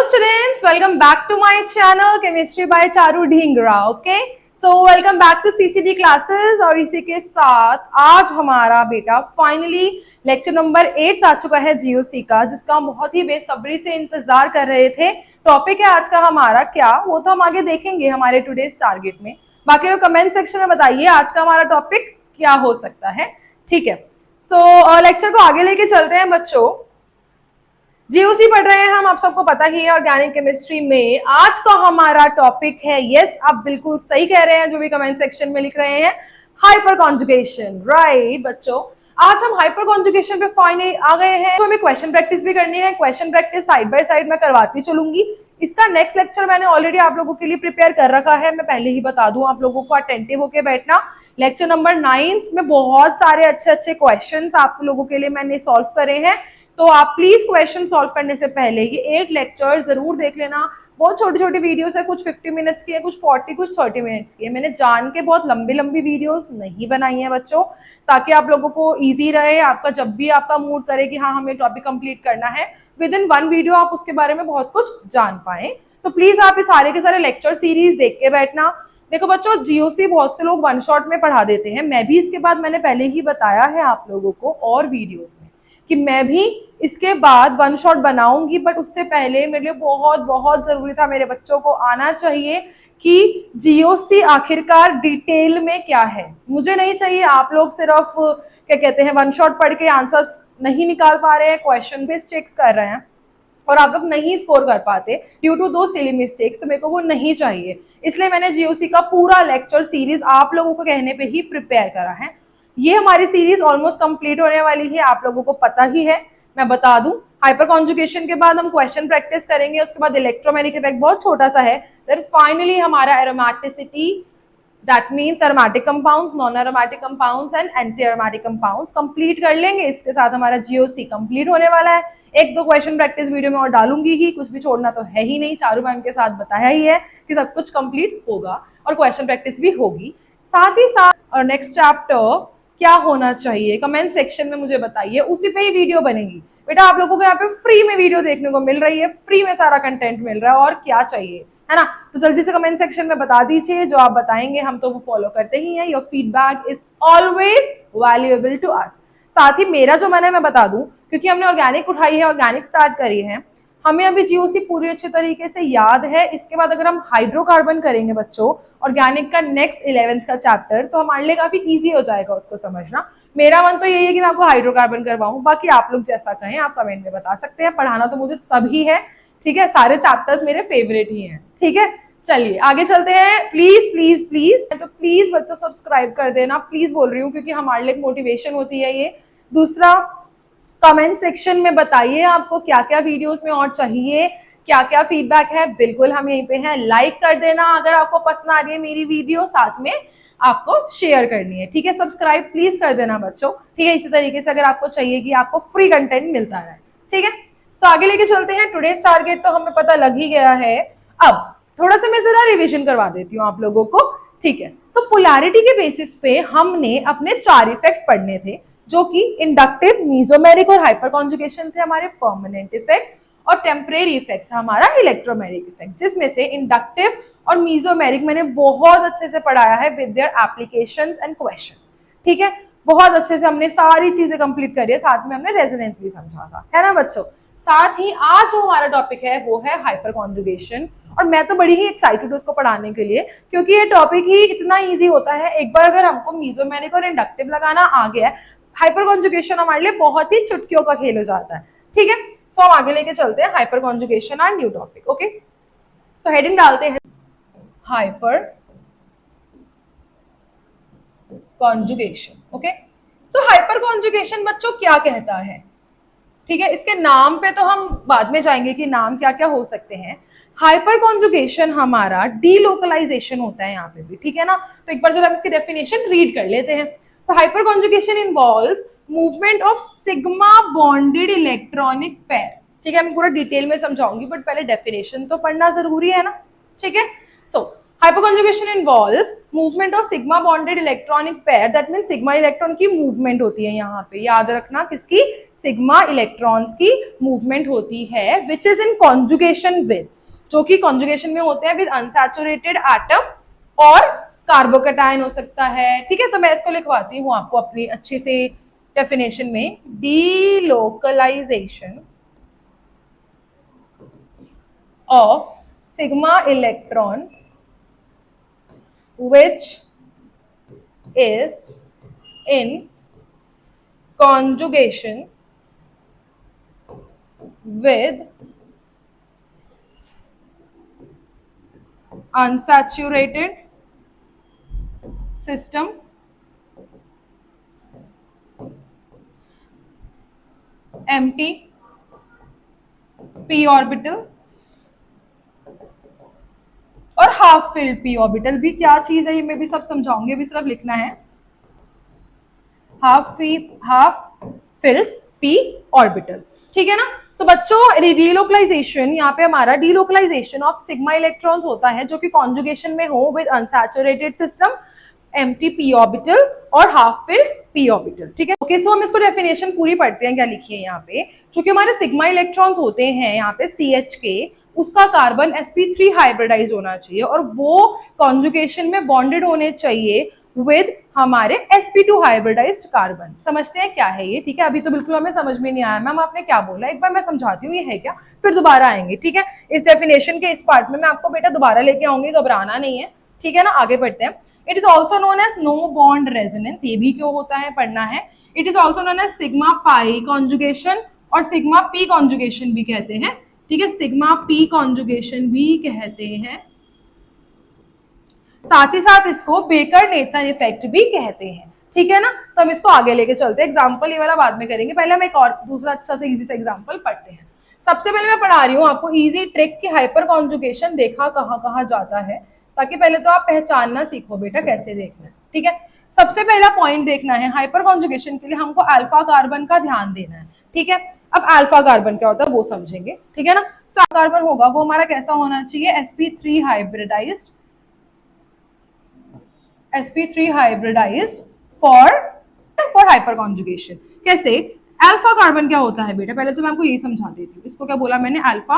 students, welcome back to my channel Chemistry by Charu Dhingra. Okay, so welcome back to CCD classes. और इसी के साथ आज हमारा बेटा फाइनली लेक्चर नंबर 8 आ चुका है GOC का, जिसका हम बहुत ही बेसब्री से इंतजार कर रहे थे. टॉपिक है आज का हमारा क्या, वो तो हम आगे देखेंगे हमारे टुडेज टारगेट में. बाकी कमेंट सेक्शन में बताइए आज का हमारा टॉपिक क्या हो सकता है. ठीक है, सो लेक्चर को आगे लेके चलते हैं बच्चों. जीओसी पढ़ रहे हैं हम, आप सबको पता ही है ऑर्गेनिक केमिस्ट्री में. आज का हमारा टॉपिक है, यस आप बिल्कुल सही कह रहे हैं जो भी कमेंट सेक्शन में लिख रहे हैं, हाइपर कॉन्जुगेशन. राइट बच्चों, आज हम हाइपर कॉन्जुगेशन पे फाइनली आ गए हैं. तो हमें क्वेश्चन प्रैक्टिस भी करनी है. Question practice side by side मैं करवाती चलूंगी. इसका नेक्स्ट लेक्चर मैंने ऑलरेडी आप लोगों के लिए प्रिपेयर कर रखा है. मैं पहले ही बता दूं आप लोगों को, अटेंटिव होके बैठना. लेक्चर नंबर 9 में बहुत सारे अच्छे अच्छे क्वेश्चन आप लोगों के लिए मैंने सॉल्व करे हैं. तो आप प्लीज क्वेश्चन सॉल्व करने से पहले ये 8 लेक्चर जरूर देख लेना. बहुत छोटी छोटी वीडियोस है, कुछ 50 मिनट्स की है, कुछ 40, कुछ 30 मिनट्स की है. मैंने जान के बहुत लंबी लंबी वीडियोस नहीं बनाई है बच्चों, ताकि आप लोगों को इजी रहे. आपका जब भी आपका मूड करे कि हाँ हमें टॉपिक कंप्लीट करना है, विद इन 1 वीडियो आप उसके बारे में बहुत कुछ जान पाए. तो प्लीज आप ये सारे के सारे लेक्चर सीरीज देख के बैठना. देखो बच्चों, जीओसी बहुत से लोग 1 शॉट में पढ़ा देते हैं. मैं भी इसके बाद, मैंने पहले ही बताया है आप लोगों को और वीडियोस में कि मैं भी इसके बाद 1 शॉट बनाऊंगी, बट उससे पहले मेरे लिए बहुत बहुत जरूरी था, मेरे बच्चों को आना चाहिए कि जीओसी आखिरकार डिटेल में क्या है. मुझे नहीं चाहिए आप लोग सिर्फ क्या कहते हैं 1 शॉट पढ़ के आंसर्स नहीं निकाल पा रहे हैं, क्वेश्चन बेस्ड चेक्स कर रहे हैं और आप लोग नहीं स्कोर कर पाते ड्यू टू दो सिली मिस्टेक्स. तो मेरे को वो नहीं चाहिए, इसलिए मैंने जीओसी का पूरा लेक्चर सीरीज आप लोगों को कहने पे ही प्रिपेयर करा है. ये हमारी सीरीज ऑलमोस्ट कंप्लीट होने वाली है, आप लोगों को पता ही है. मैं बता दूं, हाइपर कॉन्जुगेशन के बाद हम क्वेश्चन प्रैक्टिस करेंगे, उसके बाद इलेक्ट्रोमैग्नेटिक इफेक्ट बहुत छोटा सा है. देन फाइनली हमारा aromaticity, that means aromatic compounds, non aromatic compounds and anti aromatic compounds complete कर लेंगे. इसके साथ हमारा जीओसी कंप्लीट होने वाला है. 1-2 क्वेश्चन प्रैक्टिस वीडियो में और डालूंगी ही, कुछ भी छोड़ना तो है ही नहीं. चारू मैम के साथ बताया ही है कि सब कुछ कंप्लीट होगा और क्वेश्चन प्रैक्टिस भी होगी. साथ ही साथ और नेक्स्ट चैप्टर क्या होना चाहिए कमेंट सेक्शन में मुझे बताइए, उसी पे ही वीडियो बनेगी. बेटा आप लोगों को यहाँ पे फ्री में वीडियो देखने को मिल रही है, फ्री में सारा कंटेंट मिल रहा है, और क्या चाहिए, है ना. तो जल्दी से कमेंट सेक्शन में बता दीजिए, जो आप बताएंगे हम तो वो फॉलो करते ही हैं. Your feedback is always valuable to us. साथ ही मेरा जो मन है मैं बता दूं, क्योंकि हमने ऑर्गेनिक उठाई है, ऑर्गेनिक स्टार्ट करी है, हमें अभी जीओसी पूरी अच्छे तरीके से याद है. इसके बाद अगर हम हाइड्रोकार्बन करेंगे बच्चों, ऑर्गेनिक का नेक्स्ट 11th का चैप्टर, तो हमारे लिए काफी इजी हो जाएगा उसको समझना. मेरा मन तो यही है कि मैं आपको हाइड्रोकार्बन करवाऊं. बाकी आप लोग जैसा कहें आप कमेंट में बता सकते हैं. पढ़ाना तो मुझे सभी है, ठीक है, सारे चैप्टर्स मेरे फेवरेट ही हैं. ठीक है, चलिए आगे चलते हैं. प्लीज प्लीज प्लीज, तो प्लीज बच्चों सब्सक्राइब कर देना, प्लीज बोल रही हूँ, क्योंकि हमारे लिए मोटिवेशन होती है ये. दूसरा, कमेंट सेक्शन में बताइए आपको क्या क्या वीडियोस में और चाहिए, क्या क्या फीडबैक है. बिल्कुल हम यहीं पे हैं. लाइक कर देना अगर आपको पसंद आ रही है मेरी वीडियो, साथ में आपको शेयर करनी है. ठीक है, सब्सक्राइब प्लीज कर देना बच्चों. ठीक है, इसी तरीके से अगर आपको चाहिए कि आपको फ्री कंटेंट मिलता रहे. ठीक है, तो आगे लेके चलते हैं. टुडेज टारगेट तो हमें पता लग ही गया है. अब थोड़ा सा मैं जरा रिविजन करवा देती हूँ आप लोगों को. ठीक है, सो पोलैरिटी के बेसिस पे हमने अपने 4 इफेक्ट पढ़ने थे, जो कि इंडक्टिव, मीजोमेरिक और हाइपर कॉन्जुगेशन थे हमारे परमानेंट इफेक्ट, और टेम्परेरी इफेक्ट था हमारा इलेक्ट्रोमैग्नेटिक इफेक्ट, जिसमें से इंडक्टिव और मीजोमेरिक मैंने बहुत अच्छे से पढ़ाया है with their applications and questions. ठीक है, बहुत अच्छे से हमने सारी चीजें कंप्लीट करी है, साथ में हमने रेजोनेंस भी समझा था, है ना बच्चों. साथ ही आज जो हमारा टॉपिक है वो है हाइपर कॉन्जुगेशन, और मैं तो बड़ी ही एक्साइटेड हूँ उसको पढ़ाने के लिए, क्योंकि ये टॉपिक ही इतना ईजी होता है. एक बार अगर हमको मीजोमेरिक और इंडक्टिव लगाना आ गया, हाइपर कॉन्जुगेशन हमारे लिए बहुत ही चुटकियों का खेल हो जाता है. ठीक है, सो हम आगे लेके चलते हैं hyper conjugation and new topic. Okay, so heading डालते हैं हाइपर कॉन्जुगेशन. ओके, सो हाइपर कॉन्जुगेशन बच्चों क्या कहता है. ठीक है, इसके नाम पे तो हम बाद में जाएंगे कि नाम क्या क्या हो सकते हैं. हाइपर कॉन्जुगेशन हमारा डीलोकलाइजेशन होता है यहाँ पे भी. ठीक है ना, तो एक बार जरा हम इसकी डेफिनेशन रीड कर लेते हैं. So hyperconjugation involves movement of sigma bonded electronic pair. ठीक है, मैं पूरा डिटेल में समझाऊंगी, बट पहले डेफिनेशन तो पढ़ना जरूरी है ना. ठीक है, so hyperconjugation involves movement of sigma bonded electronic pair, that mean sigma electron की मूवमेंट होती है यहाँ पे, याद रखना किसकी, सिग्मा इलेक्ट्रॉन्स की मूवमेंट होती है, which is in conjugation with, जो कि कॉन्जुगेशन में होते हैं विद अनसैचुरेटेड एटम और कार्बोकेटायन हो सकता है। ठीक है, तो मैं इसको लिखवाती हूँ आपको अपनी अच्छे से डेफिनेशन में, delocalization of sigma electron which is in conjugation with unsaturated system empty p orbital और हाफ फिल्ड पी ऑर्बिटल। भी क्या चीज है ये मैं भी सब समझाऊंगी, भी सिर्फ लिखना है हाफ फिल्ड पी ऑर्बिटल। ठीक है ना। सो बच्चों डीलोकलाइजेशन, यहाँ पे हमारा डीलोकलाइजेशन ऑफ सिग्मा इलेक्ट्रॉन्स होता है जो कि कॉन्जुगेशन में हो with unsaturated system, empty P orbital और हाफ फिल्ड पी ऑर्बिटल। ठीक है, ओके। सो हम इसको डेफिनेशन पूरी पढ़ते हैं, क्या लिखी है यहाँ पे। चूंकि हमारे सिग्मा इलेक्ट्रॉन्स होते हैं यहाँ पे CH के, उसका कार्बन sp3 हाइब्रिडाइज होना चाहिए और वो कॉन्जुगेशन में बॉन्डेड होने चाहिए विद हमारे sp2 हाइब्रिडाइज्ड कार्बन। समझते हैं क्या है ये। ठीक है, अभी तो बिल्कुल हमें समझ में नहीं आया मैम आपने क्या बोला, एक बार मैं समझाती हूँ ये है क्या, फिर दोबारा आएंगे। ठीक है, इस डेफिनेशन के इस पार्ट में मैं आपको बेटा दोबारा लेके आऊंगी, घबराना नहीं है। ठीक है ना, आगे बढ़ते हैं। It is also known as no bond resonance, ये भी क्यों होता है पढ़ना है। It is also known as sigma pi conjugation और सिग्मा पी कॉन्जुगेशन भी कहते हैं। ठीक है, सिग्मा पी कॉन्जुगेशन भी कहते हैं, साथ ही साथ इसको बेकर नेथन इफेक्ट भी कहते हैं। ठीक है ना, तो हम इसको आगे लेके चलते हैं। एग्जाम्पल ये वाला बाद में करेंगे, पहले हम एक और दूसरा अच्छा से इजी से एग्जाम्पल पढ़ते हैं। सबसे पहले मैं पढ़ा रही हूँ आपको इजी ट्रिक की हाइपर कॉन्जुगेशन देखा कहाँ कहाँ जाता है, ताकि पहले तो आप पहचानना सीखो बेटा कैसे देखना है। ठीक है, सबसे पहला पॉइंट देखना है हाइपर कॉन्जुगेशन के लिए हमको अल्फा कार्बन का ध्यान देना है। ठीक है, अब अल्फा कार्बन क्या होता है वो समझेंगे। ठीक है ना, सो कार्बन होगा वो हमारा कैसा होना चाहिए, sp3 hybridized, sp3 hybridized for hyperconjugation. कैसे, अल्फा कार्बन क्या होता है बेटा, पहले तो मैं आपको यही समझा देती हूँ। इसको क्या बोला मैंने, अल्फा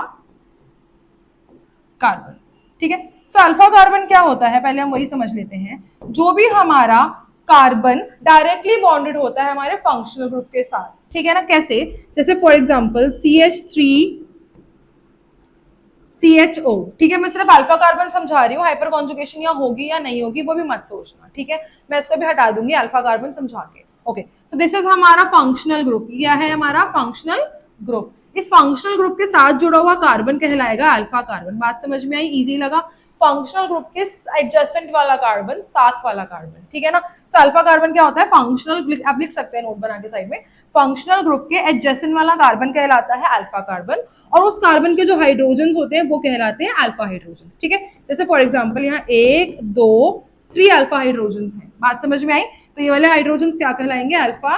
कार्बन। ठीक है, सो अल्फा कार्बन क्या होता है पहले हम वही समझ लेते हैं। जो भी हमारा कार्बन डायरेक्टली बॉन्डेड होता है हमारे फंक्शनल ग्रुप के साथ। ठीक है ना, कैसे, जैसे फॉर एग्जांपल CH3CHO। ठीक है, मैं सिर्फ अल्फा कार्बन समझा रही हूँ, हाइपर कॉन्जुगेशन या होगी या नहीं होगी वो भी मत सोचना। ठीक है, मैं इसको भी हटा दूंगी अल्फा कार्बन समझा के। ओके, सो दिस इज हमारा फंक्शनल ग्रुप। क्या है हमारा फंक्शनल ग्रुप। इस फंक्शनल ग्रुप के साथ जुड़ा हुआ कार्बन कहलाएगा अल्फा कार्बन। बात समझ में आई, इजी लगा। फंक्शनल ग्रुप के एडजेसेंट वाला कार्बन, साथ वाला कार्बन। ठीक है ना, सो अल्फा कार्बन क्या होता है, फंक्शनल, आप लिख सकते हैं नोट बना के साइड में, फंक्शनल ग्रुप के एडजेसेंट वाला कार्बन कहलाता है अल्फा कार्बन, और उस कार्बन के जो हाइड्रोजन होते हैं वो कहलाते हैं अल्फा हाइड्रोजन। ठीक है, जैसे फॉर एग्जाम्पल यहाँ 1 2 3 अल्फा हाइड्रोजन हैं। बात समझ में आई, तो ये वाले हाइड्रोजन क्या कहलाएंगे, अल्फा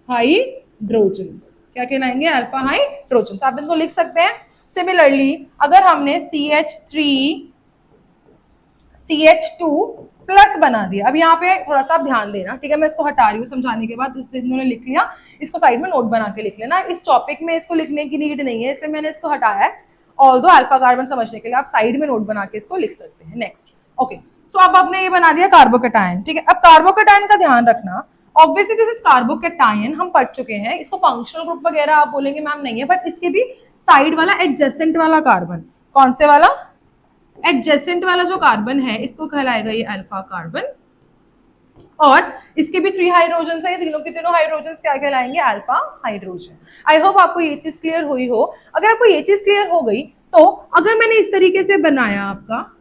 हाइड्रोजन। क्या कहलाएंगे, अल्फा हाइड्रोजन। आप इनको लिख सकते हैं। सिमिलरली अगर हमने CH2 प्लस बना दिया, अब यहाँ पे थोड़ा सा ध्यान देना। ठीक है, मैं इसको हटा रही हूँ समझाने के बाद, इन्होंने लिख लिया, इसको साइड में नोट बना के लिख लेना। इस टॉपिक में इसको लिखने की नीड नहीं है, इसलिए मैंने इसको हटाया है। ऑल्दो अल्फा कार्बन समझने के लिए आप साइड में नोट बना के इसको लिख सकते हैं। नेक्स्ट, ओके, सो अब आपने ये बना दिया कार्बोकेटायन। ठीक है, अब कार्बोकेटायन का ध्यान रखना, ऑब्वियसली दिस इज कार्बोकेटायन, हम पढ़ चुके हैं इसको। फंक्शनल ग्रुप वगैरह आप बोलेंगे मैम नहीं है, बट इसके भी साइड वाला एडजेसेंट वाला कार्बन, कौन से वाला, एडजेसेंट वाला जो कार्बन है इसको कहलाएगा ये अल्फा कार्बन, और इसके भी 3 हाइड्रोजन है, तीनों के तीनों हाइड्रोजन क्या कहलाएंगे, अल्फा हाइड्रोजन। आई होप आपको ये चीज क्लियर हुई हो। अगर आपको ये चीज क्लियर हो गई तो अगर मैंने इस तरीके से बनाया आपका,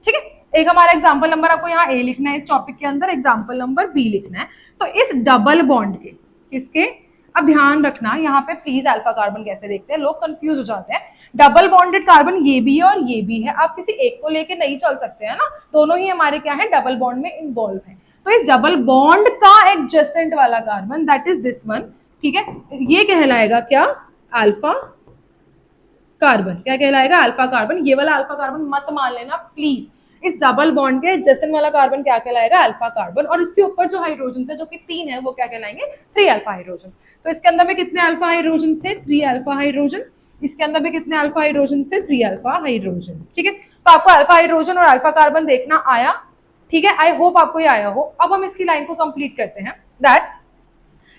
ठीक है, एक हमारा एग्जाम्पल नंबर आपको यहाँ ए लिखना है, इस टॉपिक के अंदर एग्जाम्पल नंबर बी लिखना है। तो इस डबल बॉन्ड के, किसके, अब ध्यान रखना यहाँ पे प्लीज, अल्फा कार्बन कैसे देखते हैं, लोग कंफ्यूज हो जाते हैं। डबल बॉन्डेड कार्बन ये भी है और ये भी है, आप किसी एक को लेके नहीं चल सकते हैं ना, दोनों ही हमारे क्या है, डबल बॉन्ड में इन्वॉल्व है। तो इस डबल बॉन्ड का एडजेसेंट वाला carbon, that is this one. ठीक है, ये कहलाएगा क्या, अल्फा कार्बन क्या कहलाएगा, अल्फा कार्बन। ये वाला अल्फा कार्बन मत मान लेना प्लीज, इस डबल बॉन्ड के एडजेसेंट वाला कार्बन क्या कहलाएगा, अल्फा कार्बन। और इसके ऊपर जो हाइड्रोजन है जो कि 3 है वो क्या कहलाएंगे, 3 अल्फा हाइड्रोजन। तो इसके अंदर में कितने अल्फा हाइड्रोजन थे, 3 अल्फा हाइड्रोजन। इसके अंदर भी कितने अल्फा हाइड्रोजन थे, 3 अल्फा हाइड्रोजन। ठीक है, तो आपको अल्फा हाइड्रोजन और अल्फा कार्बन देखना आया, ठीक है, आई होप आपको ये आया हो। अब हम इसकी लाइन को कंप्लीट करते हैं। दैट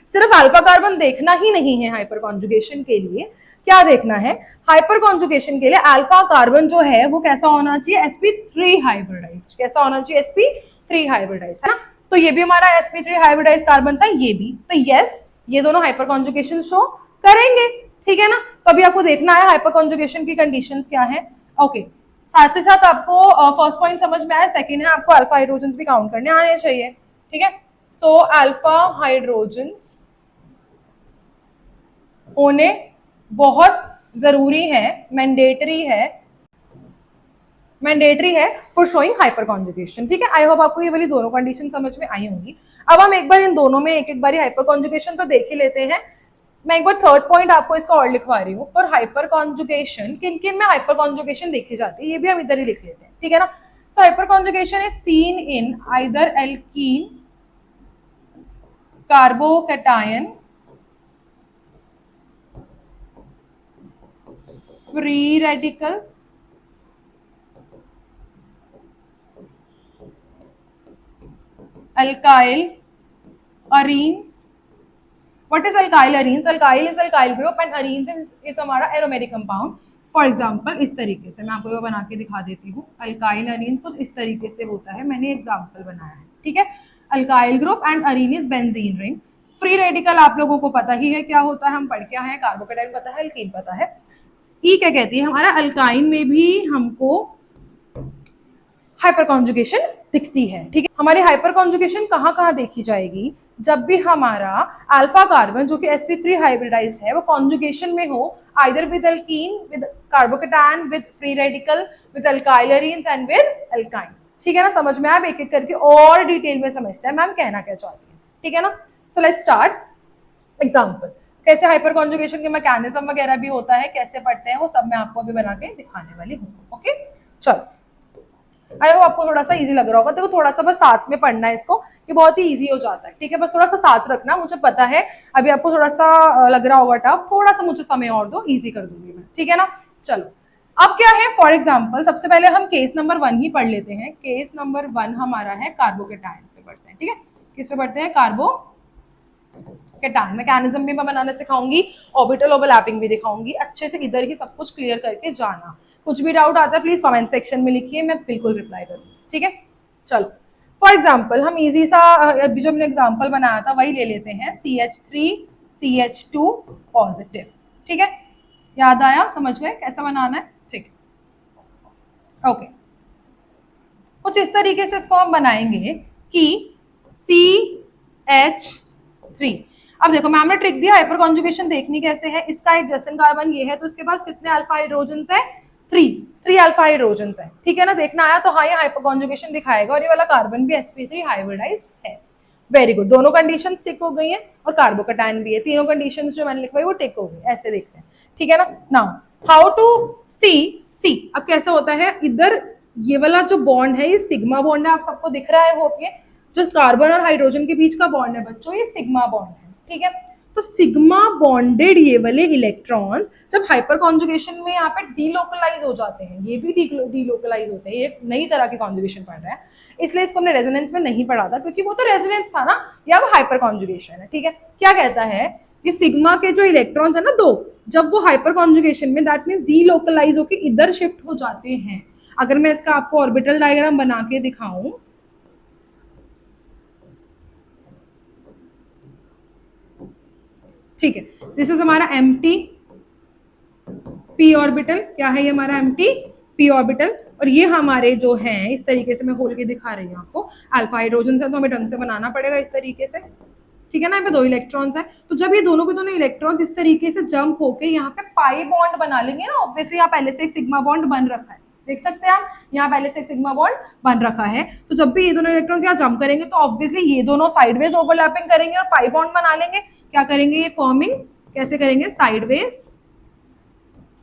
सिर्फ अल्फा कार्बन देखना ही नहीं है हाइपर कॉन्जुगेशन के लिए, क्या देखना है, हाइपर कॉन्जुगेशन के लिए अल्फा कार्बन जो है वो कैसा होना चाहिए, sp3 हाइब्रिडाइज्ड। कैसा होना चाहिए, sp3 हाइब्रिडाइज्ड, है ना। तो ये भी हमारा sp3 हाइब्रिडाइज्ड कार्बन था, ये भी। तो यस, ये दोनों हाइपर कॉन्जुगेशन शो करेंगे, ठीक है ना। तो अभी आपको देखना है हाइपर कॉन्जुगेशन की कंडीशंस क्या है। ओके, साथ ही साथ आपको फर्स्ट पॉइंट समझ में आया, सेकंड है आपको अल्फा हाइड्रोजन भी काउंट करने आने चाहिए, ठीक है। सो अल्फा हाइड्रोजन होने बहुत जरूरी है, मैंडेटरी है फॉर शोइंग हाइपर कॉन्जुगेशन, ठीक है। आई होप आपको ये वाली दोनों कंडीशन समझ में आई होंगी। अब हम एक बार इन दोनों में एक एक बार हाइपर कॉन्जुगेशन तो देख ही लेते हैं। मैं एक बार थर्ड पॉइंट आपको इसका और लिखवा रही हूँ, फॉर हाइपर कॉन्जुगेशन किन किन में हाइपर कॉन्जुगेशन देखी जाती है, ये भी हम इधर ही लिख लेते हैं, ठीक है ना। सो hyper conjugation is seen in either alkene carbocation free radical alkyl arenes. What is alkyl arenes? Alkyl is alkyl group and arenes is हमारा aromatic compound. फॉर एग्जाम्पल इस तरीके से मैं आपको ये बना के दिखा देती हूँ। अल्काइल अरीन्स कुछ इस तरीके से होता है, मैंने एग्जाम्पल बनाया है, ठीक है। Alkyl group and Areen is benzene ring. Free radical आप लोगों को पता ही है क्या होता है, हम पढ़ के आए हैं, कार्बोकैटायन पता है, एल्कीन पता है। ई क्या कहती है, हमारा अल्काइन में भी हमको हाइपर कॉन्जुगेशन दिखती है, ठीक है। हमारी हाइपर कॉन्जुगेशन कहाँ कहाँ देखी जाएगी, जब भी हमारा अल्फा कार्बन जो कि sp3 हाइब्रिडाइज्ड है वो कॉन्जुगेशन में हो, either with alkene, with carbocation, with free radical, with alkyl arenes and with alkynes, ठीक है ना। समझ में आप एक एक करके और डिटेल में समझते हैं मैम कहना क्या चाहती है, ठीक है ना। So let's start example. कैसे हाइपर कॉन्जुगेशन के मैकेनिज्म वगैरह भी होता है, कैसे पढ़ते हैं, वो सब मैं आपको अभी बना के दिखाने वाली हूँ। ओके, चलो, आई होप आपको थोड़ा सा इजी लग रहा होगा। देखो थोड़ा सा बस साथ में पढ़ना है इसको, ये बहुत ही इजी हो जाता है, ठीक है। बस थोड़ा सा साथ रखना, मुझे पता है अभी आपको थोड़ा सा लग रहा होगा टफ, थोड़ा सा मुझे समय और दो, इजी कर दूंगी मैं, ठीक है ना। चलो, अब क्या है, फॉर एग्जाम्पल सबसे पहले हम केस नंबर 1 ही पढ़ लेते हैं। केस नंबर 1 हमारा है कार्बोकैटायन पे पढ़ते हैं, ठीक है। किस पे पढ़ते हैं, कार्बोकैटायन। मैकेनिज्म भी मैं बनाना सिखाऊंगी, ऑर्बिटल ओवरलैपिंग भी दिखाऊंगी, अच्छे से इधर ही सब कुछ क्लियर करके जाना। कुछ भी डाउट आता है प्लीज कमेंट सेक्शन में लिखिए, मैं बिल्कुल रिप्लाई करूंगी, ठीक है। चलो, फॉर एग्जाम्पल हम इजी सा अभी जो हमने एग्जाम्पल बनाया था वही ले लेते हैं, CH3CH2 पॉजिटिव, ठीक है। याद आया, समझ गए कैसा बनाना है, ठीक है। ओके, कुछ इस तरीके से इसको हम बनाएंगे कि CH3। अब देखो मैम ने ट्रिक दिया, हाइपर कॉन्जुगेशन देखनी कैसे है। इसका एडजेसेंट कार्बन ये है तो इसके पास कितने अल्फा हाइड्रोजन है, 3 अल्फा हाइड्रोजन है, ठीक है ना। देखना आया तो हाँ, ये हाइपर कॉन्जुगेशन दिखाएगा और ये वाला कार्बन भी sp3 हाइब्रिडाइज्ड है। वेरी गुड, दोनों कंडीशंस टिक हो गई हैं और कार्बोकैटायन भी है, तीनों कंडीशंस जो मैंने लिखवाई वो टिक हो गई, ऐसे देखते हैं, ठीक है ना। नाउ हाउ टू सी। अब कैसे होता है, इधर ये वाला जो बॉन्ड है ये सिग्मा बॉन्ड है, आप सबको दिख रहा है होप, ये जो कार्बन और हाइड्रोजन के बीच का बॉन्ड है बच्चों, ये सिग्मा बॉन्ड है, ठीक है। तो सिग्मा बॉन्डेड ये वाले इलेक्ट्रॉन्स जब हाइपर कॉन्जुगेशन में यहाँ पे डीलोकलाइज हो जाते हैं, ये भी डीलोकलाइज होते हैं, ये नई तरह की कॉन्जुगेशन पढ़ रहा है, इसलिए इसको हमने रेजोनेंस में नहीं पढ़ा था क्योंकि वो तो रेजोनेंस था ना, या वो हाइपर कॉन्जुगेशन है, ठीक है। क्या कहता है, ये सिग्मा के जो इलेक्ट्रॉन्स है ना 2, जब वो हाइपर कॉन्जुगेशन में दैट मीन्स डीलोकलाइज होकर इधर शिफ्ट हो जाते हैं। अगर मैं इसका आपको ऑर्बिटल डायग्राम बना के दिखाऊं, ठीक है, दिस इज हमारा एम्प्टी पी ऑर्बिटल। क्या है ये हमारा एम्प्टी पी ऑर्बिटल, और ये हमारे जो हैं इस तरीके से मैं खोल के दिखा रही हूँ आपको, अल्फा हाइड्रोजन है तो हमें ढंग से बनाना पड़ेगा इस तरीके से, ठीक है ना। यहाँ पे 2 इलेक्ट्रॉन्स है, तो जब ये दोनों के दोनों इलेक्ट्रॉन्स इस तरीके से जंप होके यहाँ पे पाई बॉन्ड बना लेंगे ना, ऑब्वियसली यहाँ पहले से एक सिग्मा बॉन्ड बन रखा है, देख सकते हैं आप, यहाँ पहले से एक सिग्मा बॉन्ड बन रखा है। तो जब भी ये दोनों इलेक्ट्रॉन्स यहाँ जंप करेंगे तो ऑब्वियसली ये दोनों साइडवेज ओवरलैपिंग करेंगे और पाई बॉन्ड बना लेंगे। क्या करेंगे, ये फॉर्मिंग कैसे करेंगे, साइडवेज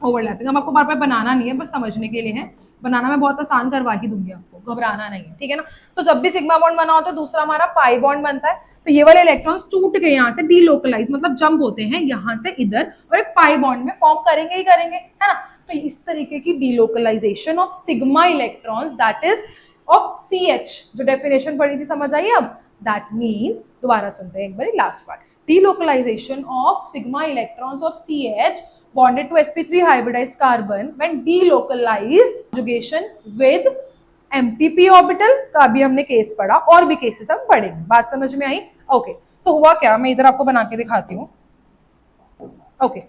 ओवरलैपिंग। हम आपको बार बार बनाना नहीं है, बस समझने के लिए है। बनाना मैं बहुत आसान करवा ही दूंगी आपको, घबराना नहीं है, ठीक है ना। तो जब भी सिग्मा बॉन्ड बना होता है दूसरा हमारा पाई बॉन्ड बनता है, तो ये वाले इलेक्ट्रॉन्स टूट के यहाँ से डीलोकलाइज मतलब जंप होते हैं यहाँ से इधर और एक पाई बॉन्ड में फॉर्म करेंगे ही करेंगे, है ना। तो इस तरीके की delocalization of sigma electrons that is of CH, जो डेफिनेशन पढ़ी थी समझ आई अब। दैट मीन्स, दोबारा सुनते हैं एक बार last part, delocalization of sigma electrons of CH bonded to sp3 hybridized carbon when delocalized conjugation with MTP orbital का भी हमने केस पढ़ा, और भी केसेस हम पढ़ेंगे। बात समझ में आई? ओके, सो हुआ क्या, मैं इधर आपको बना के दिखाती हूँ। ओके,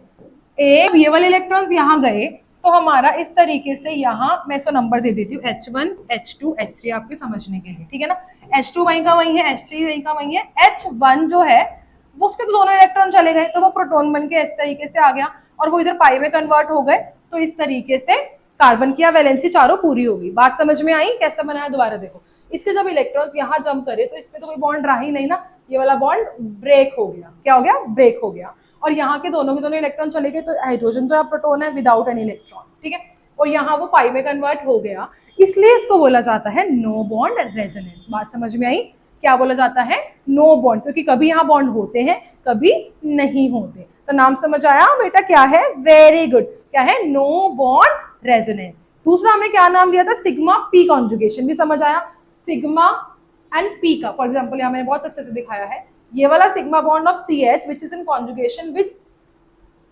एक ये वाले इलेक्ट्रॉन्स यहाँ गए तो हमारा इस तरीके से यहाँ मैं इसको नंबर दे देती हूँ H1 H2 H3 आपके समझने के लिए, ठीक है ना। H2 वहीं का वहीं है, H3 वहीं का वहीं है। H1 जो है वो उसके तो दोनों इलेक्ट्रॉन चले गए, तो वो प्रोटॉन बन के इस तरीके से आ गया और वो इधर पाई में कन्वर्ट हो गए, तो इस तरीके से कार्बन की वैलेंसी चारों पूरी होगी। बात समझ में आई? कैसे बनाया दोबारा देखो। इसके जब इलेक्ट्रॉन्स यहाँ जंप करे तो इसमें तो कोई बॉन्ड रहा ही नहीं ना, ये वाला बॉन्ड ब्रेक हो गया। क्या हो गया? ब्रेक हो गया। और यहाँ के दोनों इलेक्ट्रॉन चले गए, तो हाइड्रोजन तो प्रोटोन है विदाउट एनी इलेक्ट्रॉन, ठीक है। और यहाँ वो पाई में कन्वर्ट हो गया, इसलिए इसको बोला जाता है नो बॉन्ड रेजोनेंस। बात समझ में आई? क्या बोला जाता है? नो बॉन्ड, क्योंकि कभी यहाँ बॉन्ड होते हैं कभी नहीं होते। तो नाम समझ आया बेटा? क्या है? Very good. क्या है? No bond resonance. दूसरा हमने क्या नाम दिया था? सिग्मा पी कॉन्जुगेशन, भी समझ आया? सिग्मा एंड पी का, फॉर एग्जाम्पल यहाँ मैंने बहुत अच्छे से दिखाया है, ये वाला sigma bond of CH which is in conjugation with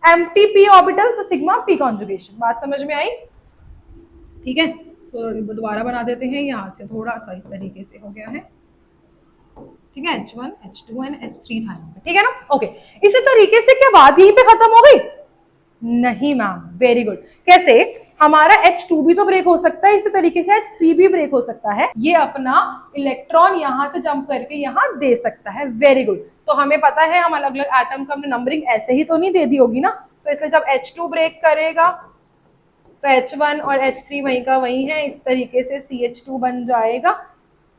MTP orbital, तो सिग्मा पी कॉन्जुगेशन। बात समझ में आई? ठीक है, तो दोबारा बना देते हैं, यहाँ से थोड़ा सा इस तरीके से हो गया है, ठीक है। H1 H2 एंड H3 था यहाँ पे, ठीक है ना। ओके, इसी तरीके से क्या बात यहीं पे खत्म हो गई? नहीं मैम, वेरी गुड। कैसे? हमारा H2 भी तो ब्रेक हो सकता है, इसी तरीके से H3 भी ब्रेक हो सकता है। ये अपना इलेक्ट्रॉन यहाँ से जंप करके यहाँ दे सकता है। Very good. तो हमें पता है हम अलग अलग एटम का नंबरिंग ऐसे ही तो नहीं दे दी होगी ना, तो इसलिए जब H2 ब्रेक करेगा तो H1 और H3 वहीं का वहीं है, इस तरीके से CH2 बन जाएगा,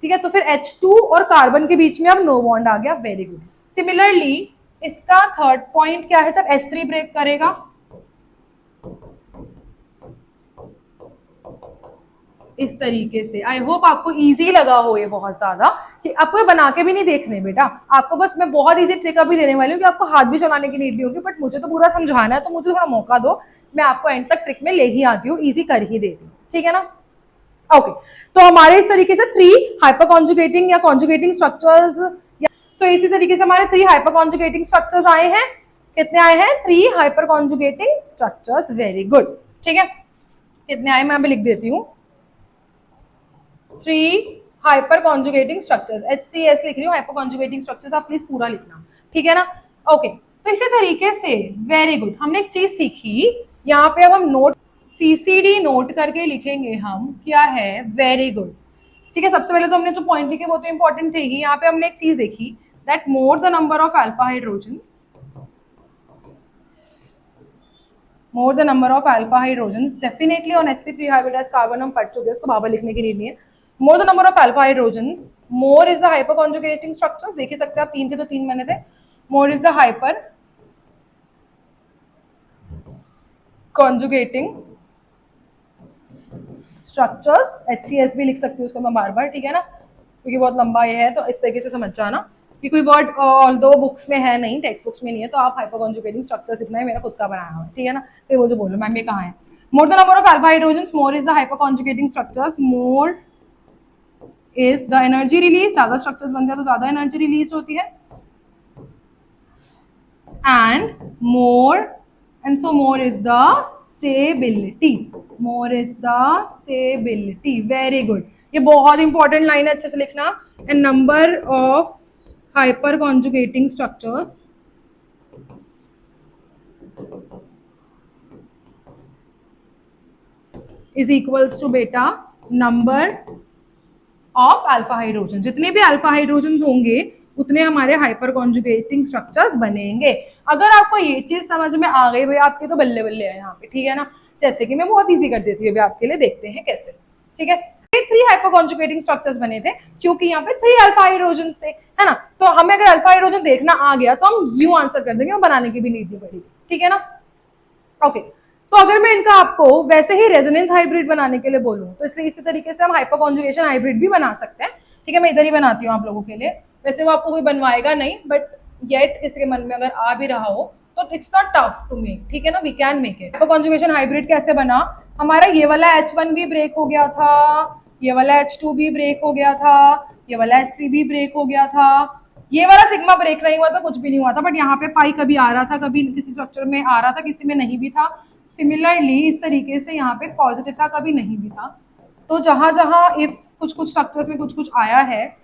ठीक है। तो फिर H2 और कार्बन के बीच में अब नो बॉन्ड आ गया। Very good. सिमिलरली इसका थर्ड पॉइंट क्या है? जब H3 ब्रेक करेगा, इस तरीके से। आई होप आपको इजी लगा हो ये बहुत ज्यादा, कि आपको ये बना के भी नहीं देखने बेटा, आपको बस मैं बहुत इजी ट्रिक अभी देने वाली हूँ कि आपको हाथ भी चलाने की नीड नहीं होगी, बट मुझे तो पूरा समझाना है, तो मुझे थोड़ा मौका दो, मैं आपको एंड तक ट्रिक में ले ही आती हूँ, इजी कर ही देती हूँ, ठीक है ना। ओके, तो हमारे इस तरीके से 3 हाइपर कॉन्जुगेटिंग या कॉन्जुगेटिंग स्ट्रक्चर्स, सो इसी तरीके से हमारे 3 हाइपर कॉन्जुगेटिंग स्ट्रक्चर्स आए हैं। कितने आए हैं? 3 hyperconjugating structures. Very good, ठीक है। कितने आए मैं अभी लिख देती हूँ, 3 हाइपर कॉन्जुगेटिंग स्ट्रक्चर्स। HCS लिख रही हूँ, हाइपर कॉन्जुगेटिंग स्ट्रक्चर्स आप प्लीज पूरा लिखना, ठीक है ना। ओके, तो इसी तरीके से वेरी गुड, हमने एक चीज सीखी यहाँ पे। अब हम नोट CCD नोट करके लिखेंगे हम, क्या है? वेरी गुड, ठीक है। सबसे पहले तो हमने जो पॉइंट लिखे वो तो इंपॉर्टेंट थे ही। यहाँ पे हमने एक चीज देखी, that more the number of alpha hydrogens, more the number of alpha hydrogens, definitely on sp3 hybridised carbon हम पढ़ चुके हैं, उसको बाबा लिखने की नीड नहीं है। मोर the number of alpha hydrogens, more is the hyper conjugating structures. देख ही सकते हैं आप, 3 थे तो 3 मैंने थे। मोर is the hyper conjugating structures. HCS भी लिख सकती हूँ उसको मैं बार बार, ठीक है ना, क्योंकि बहुत लंबा ये है, तो इस तरीके से समझ जाना कि कोई वर्ड ऑल्दो बुक्स में है नहीं, टेक्स्ट बुक्स में नहीं है, तो आप हाइपर कॉन्जुगेटिंग स्ट्रक्चर्स लिखना है, मेरा खुद का बनाया हुआ है, ठीक है ना। तो वो जो बोलो मैम ये कहाँ है? मोर the number of alpha hydrogens, more is the hyper conjugating structures, more is the energy release. ज्यादा स्ट्रक्चर्स बनते हैं तो ज्यादा एनर्जी रिलीज होती है, and more and so more is the stability, more is the stability। very good, ये बहुत important line है, अच्छे से लिखना। and number of hyper conjugating structures is equals to बेटा number of alpha hydrogen। जितने भी अल्फा हाइड्रोजन होंगे उतने हमारे हाइपर कॉन्जुगेटिंग स्ट्रक्चर्स बनेंगे। अगर आपको ये चीज समझ में आ गई भाई आपके, तो बल्ले बल्ले है यहाँ पे, ठीक है ना। जैसे कि मैं बहुत इजी कर देती हूँ अभी आपके लिए, देखते हैं कैसे, ठीक है। 3 हाइपर कॉन्जुगेटिंग स्ट्रक्चर्स बने थे क्योंकि यहाँ पे 3 अल्फा हाइड्रोजन थे, है ना। तो हमें अगर अल्फा हाइड्रोजन देखना आ गया तो हम यू आंसर कर देंगे, वो बनाने की भी नीड नहीं पड़ेगी, ठीक है ना। ओके, तो अगर मैं इनका आपको वैसे ही रेजोनेंस हाइब्रिड बनाने के लिए बोलूँ तो इसलिए इसी तरीके से हम हाइपर कॉन्जुगेशन हाइब्रिड भी बना सकते हैं। ठीक है, मैं इधर ही बनाती हूँ आप लोगों के लिए, वैसे वो आपको कोई बनवाएगा नहीं, बट येट किसी के मन में अगर आ भी रहा हो तो it's not tough to make. ठीक है ना, we can make it. Hyperconjugation hybrid कैसे बना, हमारा ये वाला H1 भी ब्रेक हो गया था, ये वाला H2 भी ब्रेक हो गया था, ये वाला H3 भी ब्रेक हो गया था, ये वाला सिग्मा ब्रेक नहीं हुआ था, कुछ भी नहीं हुआ था, बट यहाँ पे पाई कभी आ रहा था, कभी किसी स्ट्रक्चर में आ रहा था, किसी में नहीं भी था। सिमिलरली इस तरीके से यहाँ पे पॉजिटिव था, कभी नहीं भी था। तो जहां जहां इफ कुछ कुछ स्ट्रक्चर्स में कुछ कुछ आया है,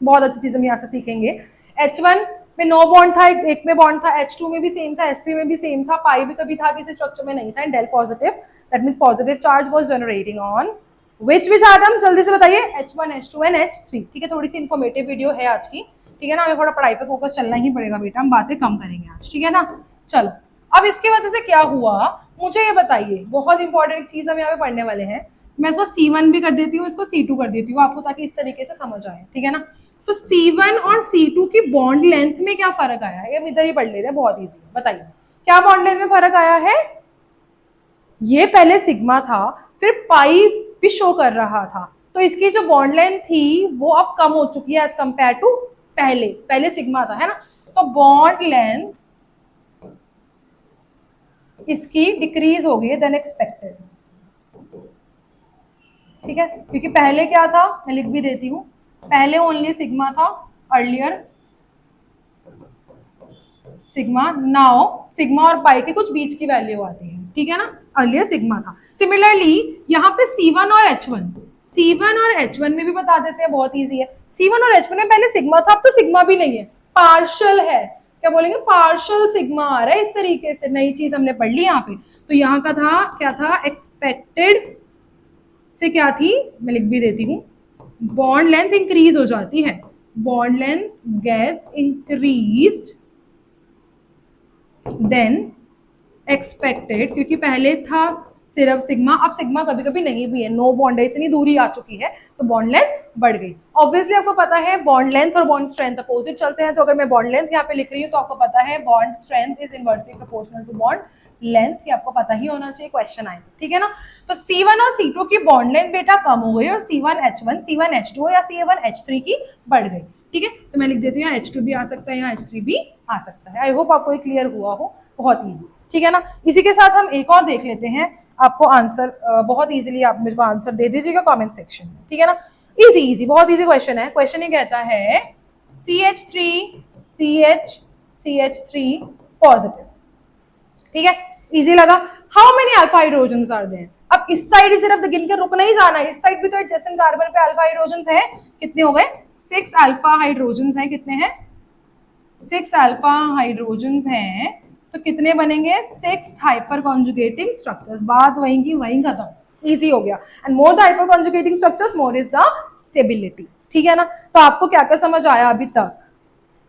बहुत अच्छी चीज हम यहाँ से सीखेंगे। H1 में नो बॉन्ड था, एक में बॉन्ड था, H2 में भी सेम था, H3 में भी सेम था, पाई भी कभी था, किसी स्ट्रक्चर में नहीं था, and del positive, that means positive charge was generating on which atom, जल्दी से बताइए, H1, H2 एंड H3। ठीक है, थोड़ी सी इन्फॉर्मेटिव वीडियो है आज की। ठीक है ना, हमें थोड़ा पढ़ाई पे फोकस चलना ही पड़ेगा बेटा, हम बातें कम करेंगे आज। ठीक है ना, चलो अब इसकी वजह से क्या हुआ मुझे ये बताइए, बहुत इंपॉर्टेंट चीज हम यहाँ पे पढ़ने वाले हैं। मैं इसको C1 भी कर देती हूँ, इसको C2 कर देती हूँ आपको, ताकि इस तरीके से समझ आए। ठीक है ना, तो C1 और C2 की बॉन्ड लेंथ में क्या फर्क आया है, ये हम इधर ही पढ़ लेते हैं, बहुत इजी। बताइए क्या बॉन्ड लेंथ में फर्क आया है। ये पहले सिग्मा था, फिर पाई भी शो कर रहा था, तो इसकी जो बॉन्ड लेंथ थी वो अब कम हो चुकी है एज कंपेयर टू पहले सिग्मा था, है ना। तो बॉन्ड लेंथ इसकी डिक्रीज हो गई है देन एक्सपेक्टेड। ठीक है, क्योंकि पहले क्या था, मैं लिख भी देती हूँ, पहले ओनली सिग्मा था, अर्लियर सिग्मा, नाउ सिग्मा और पाई के कुछ बीच की वैल्यू आती है। ठीक है ना, अर्लियर सिग्मा था। सिमिलरली यहाँ पे C1 और H1 में भी बता देते हैं, बहुत इजी है। C1 और H1 में पहले सिग्मा था, अब तो सिग्मा भी नहीं है, पार्शियल है। क्या बोलेंगे, पार्शियल सिग्मा आ रहा है, इस तरीके से नई चीज हमने पढ़ ली यहाँ पे। तो यहाँ का था क्या था, एक्सपेक्टेड से क्या थी, मैं लिख भी देती हूँ, बॉन्ड लेंथ इंक्रीज हो जाती है, bond length gets increased than expected, क्योंकि पहले था सिर्फ सिग्मा, अब सिग्मा कभी कभी नहीं भी है, नो बॉन्ड है, इतनी दूरी आ चुकी है, तो बॉन्ड लेंथ बढ़ गई। ऑब्वियसली आपको पता है बॉन्ड लेंथ और बॉन्ड स्ट्रेंथ अपोजिट चलते हैं, तो अगर मैं बॉन्ड लेंथ यहाँ पे लिख रही हूँ तो आपको पता है bond strength is inversely proportional to bond length, की आपको पता ही होना चाहिए, क्वेश्चन आए। ठीक है ना, तो C1 और C2 की बॉन्ड लेंथ बेटा कम हो गई और C1H1 C1H2 या C1H3 की बढ़ गई। ठीक है, तो मैं लिख देती हूँ H2 भी आ सकता है, यहाँ H3 भी आ सकता है। आई होप आपको ये क्लियर हुआ हो, बहुत ईजी। ठीक है ना, इसी के साथ हम एक और देख लेते हैं, आपको आंसर बहुत इजीली आप मेरे को आंसर दे दीजिएगा कमेंट सेक्शन में। ठीक है ना, इजी बहुत इजी क्वेश्चन है। क्वेश्चन ये कहता है CH3 पॉजिटिव। ठीक है, इजी लगा। How many alpha hydrogens are there. अब इस साइड सिर्फ गिन के रुकना ही जाना है, इस साइड भी तो एडजेसेंट कार्बन पे अल्फा हाइड्रोजन्स है, कितने हो गए, 6 अल्फा हाइड्रोजन्स है, कितने हैं, 6 अल्फा हाइड्रोजन्स हैं, तो कितने बनेंगे, 6 हाइपर कॉन्जुगेटिंग स्ट्रक्चर्स। बात वहीं की वहीं खत्म, इजी हो गया। And more the hyper conjugating structures more is the stability. ठीक है ना, तो आपको क्या क्या समझ आया अभी तक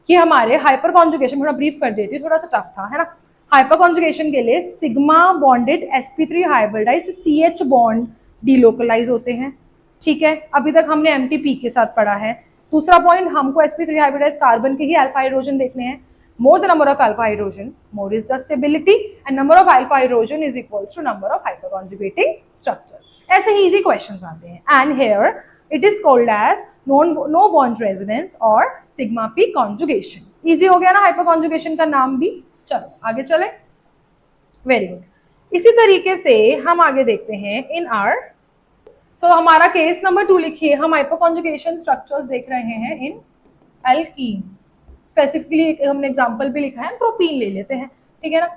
कि हमारे हाइपर कॉन्जुगेशन, थोड़ा ब्रीफ कर देती हूँ, थोड़ा सा टफ था, है ना। हाइपर कॉन्जुगेशन के लिए sigma bonded sp3 hybridized CH bond delocalize होते हैं। ठीक है, अभी तक हमने MTP के साथ पढ़ा है। दूसरा पॉइंट, हमको sp3 हाइब्रिडाइज्ड कार्बन के ही अल्फा हाइड्रोजन देखने हैं। More the number of alpha hydrogen, more is the stability, and number of alpha hydrogen is equals to number of hyperconjugating structures. ऐसे ही easy questions आते हैं। And here it is called as no bond resonance or sigma p conjugation. Easy हो गया ना hyperconjugation का नाम भी। चलो आगे चले, वेरी गुड। इसी तरीके से हम आगे देखते हैं इन आर, सो हमारा केस नंबर 2 लिखिए, हम हाइपरकॉन्जुगेशन स्ट्रक्चर्स देख रहे हैं इन एल्कीन्स। स्पेसिफिकली हमने एग्जांपल भी लिखा है, प्रोपीन ले लेते हैं। ठीक है ना,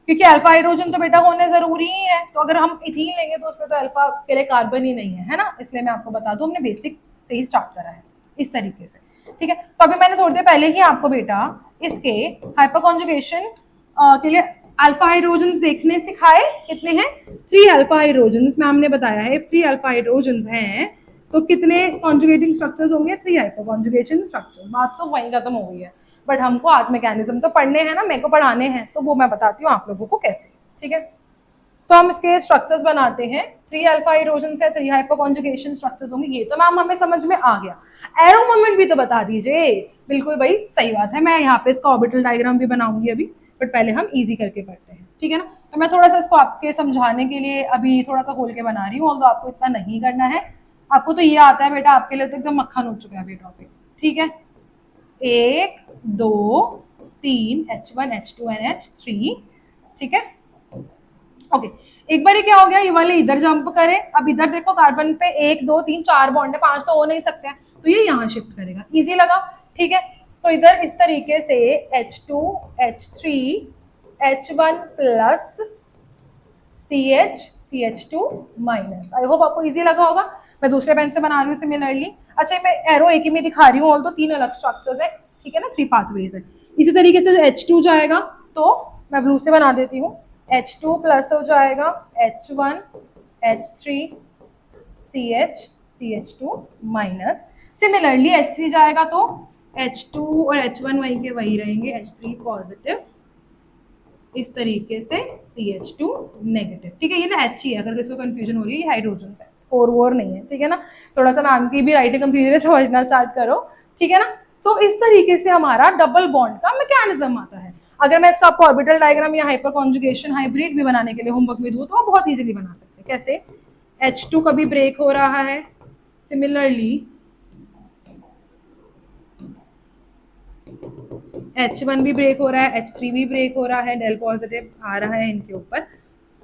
क्योंकि अल्फा हाइड्रोजन तो बेटा होने जरूरी ही है, तो अगर हम इथीन लेंगे तो उसमें तो अल्फा के लिए कार्बन ही नहीं है ना, इसलिए मैं आपको बता दूं हमने बेसिक से ही स्टार्ट करा है इस तरीके से। ठीक है, तो अभी मैंने थोड़ी देर पहले ही आपको बेटा इसके हाइपर कॉन्जुगेशन के लिए अल्फा हाइड्रोजन्स देखने सिखाए। कितने हैं, 3 अल्फा हाइड्रोजन्स मैम ने बताया है। 3 अल्फा हाइड्रोजन्स हैं तो कितने कॉन्जुगेटिंग स्ट्रक्चर्स होंगे, 3 हाइपर कॉन्जुगेशन स्ट्रक्चर्स। बात तो वहीं खत्म हो गई है, बट हमको आज मैकेनिज्म तो पढ़ने हैं ना, मेरे को पढ़ाने हैं, तो वो मैं बताती हूँ आप लोगों को कैसे। ठीक है, तो हम इसके स्ट्रक्चर्स बनाते हैं। 3 अल्फा हाइड्रोजन से 3 हाइपर कॉन्जुगेशन स्ट्रक्चर्स होंगे, ये तो मैम हमें समझ में आ गया। एरो मोमेंट भी तो बता दीजिए। बिल्कुल भाई सही बात है, मैं यहाँ पे इसका ऑर्बिटल डायग्राम भी बनाऊंगी अभी, बट पहले हम इजी करके पढ़ते हैं। ठीक है ना। तो मैं थोड़ा सा इसको आपके समझाने के लिए अभी थोड़ा सा खोल के बना रही हूँ, ऑल्दो आपको इतना नहीं करना है, आपको तो ये आता है बेटा, आपके लिए तो एकदम मक्खन हो चुका है अभी टॉपिक। ठीक है, 1 2 3 H1 H2 एंड H3। ठीक है, ओके। एक बार क्या हो गया, ये वाले इधर जंप करे, अब इधर देखो कार्बन पे 1 2 3 4 बॉन्ड है, 5 तो हो नहीं सकते हैं, तो ये यहाँ शिफ्ट करेगा, इजी लगा। ठीक है, तो इधर इस तरीके से H2 H3 H1 plus CH CH2 minus. I hope आपको इजी लगा होगा। मैं दूसरे पेन से बना रही हूँ सिमिलरली। अच्छा, मैं एरो एक ही में दिखा रही हूँ, ऑल तो 3 अलग स्ट्रक्चर्स है, ठीक है ना, 3 पाथवेज है। इसी तरीके से H2 जाएगा तो मैं ब्लू से बना देती हूँ, H2 प्लस हो जाएगा H1 H3 CH CH2 minus. Similarly H3 जाएगा तो H2 और H1 वही के वही रहेंगे, H3 पॉजिटिव, इस तरीके से CH2 नेगेटिव। ठीक है, ये ना H ही है, अगर किसी को कंफ्यूजन हो रही है, ये हाइड्रोजन है, और वोर नहीं है। ठीक है ना, थोड़ा सा नाम की भी राइटिंग कंप्लीटली समझना स्टार्ट करो। ठीक है ना, सो इस तरीके से हमारा डबल बॉन्ड का मैकेनिज्म आता है। अगर मैं इसका आपको ऑर्बिटल डायग्राम या हाइपर कॉन्जुगेशन हाइब्रिड भी बनाने के लिए होमवर्क में दूं तो आप बहुत इजीली बना सकते हैं। कैसे, H2 कभी ब्रेक हो रहा है, सिमिलरली H1 भी ब्रेक हो रहा है, H3 भी ब्रेक हो रहा है, डेल पॉजिटिव आ रहा है इनके ऊपर।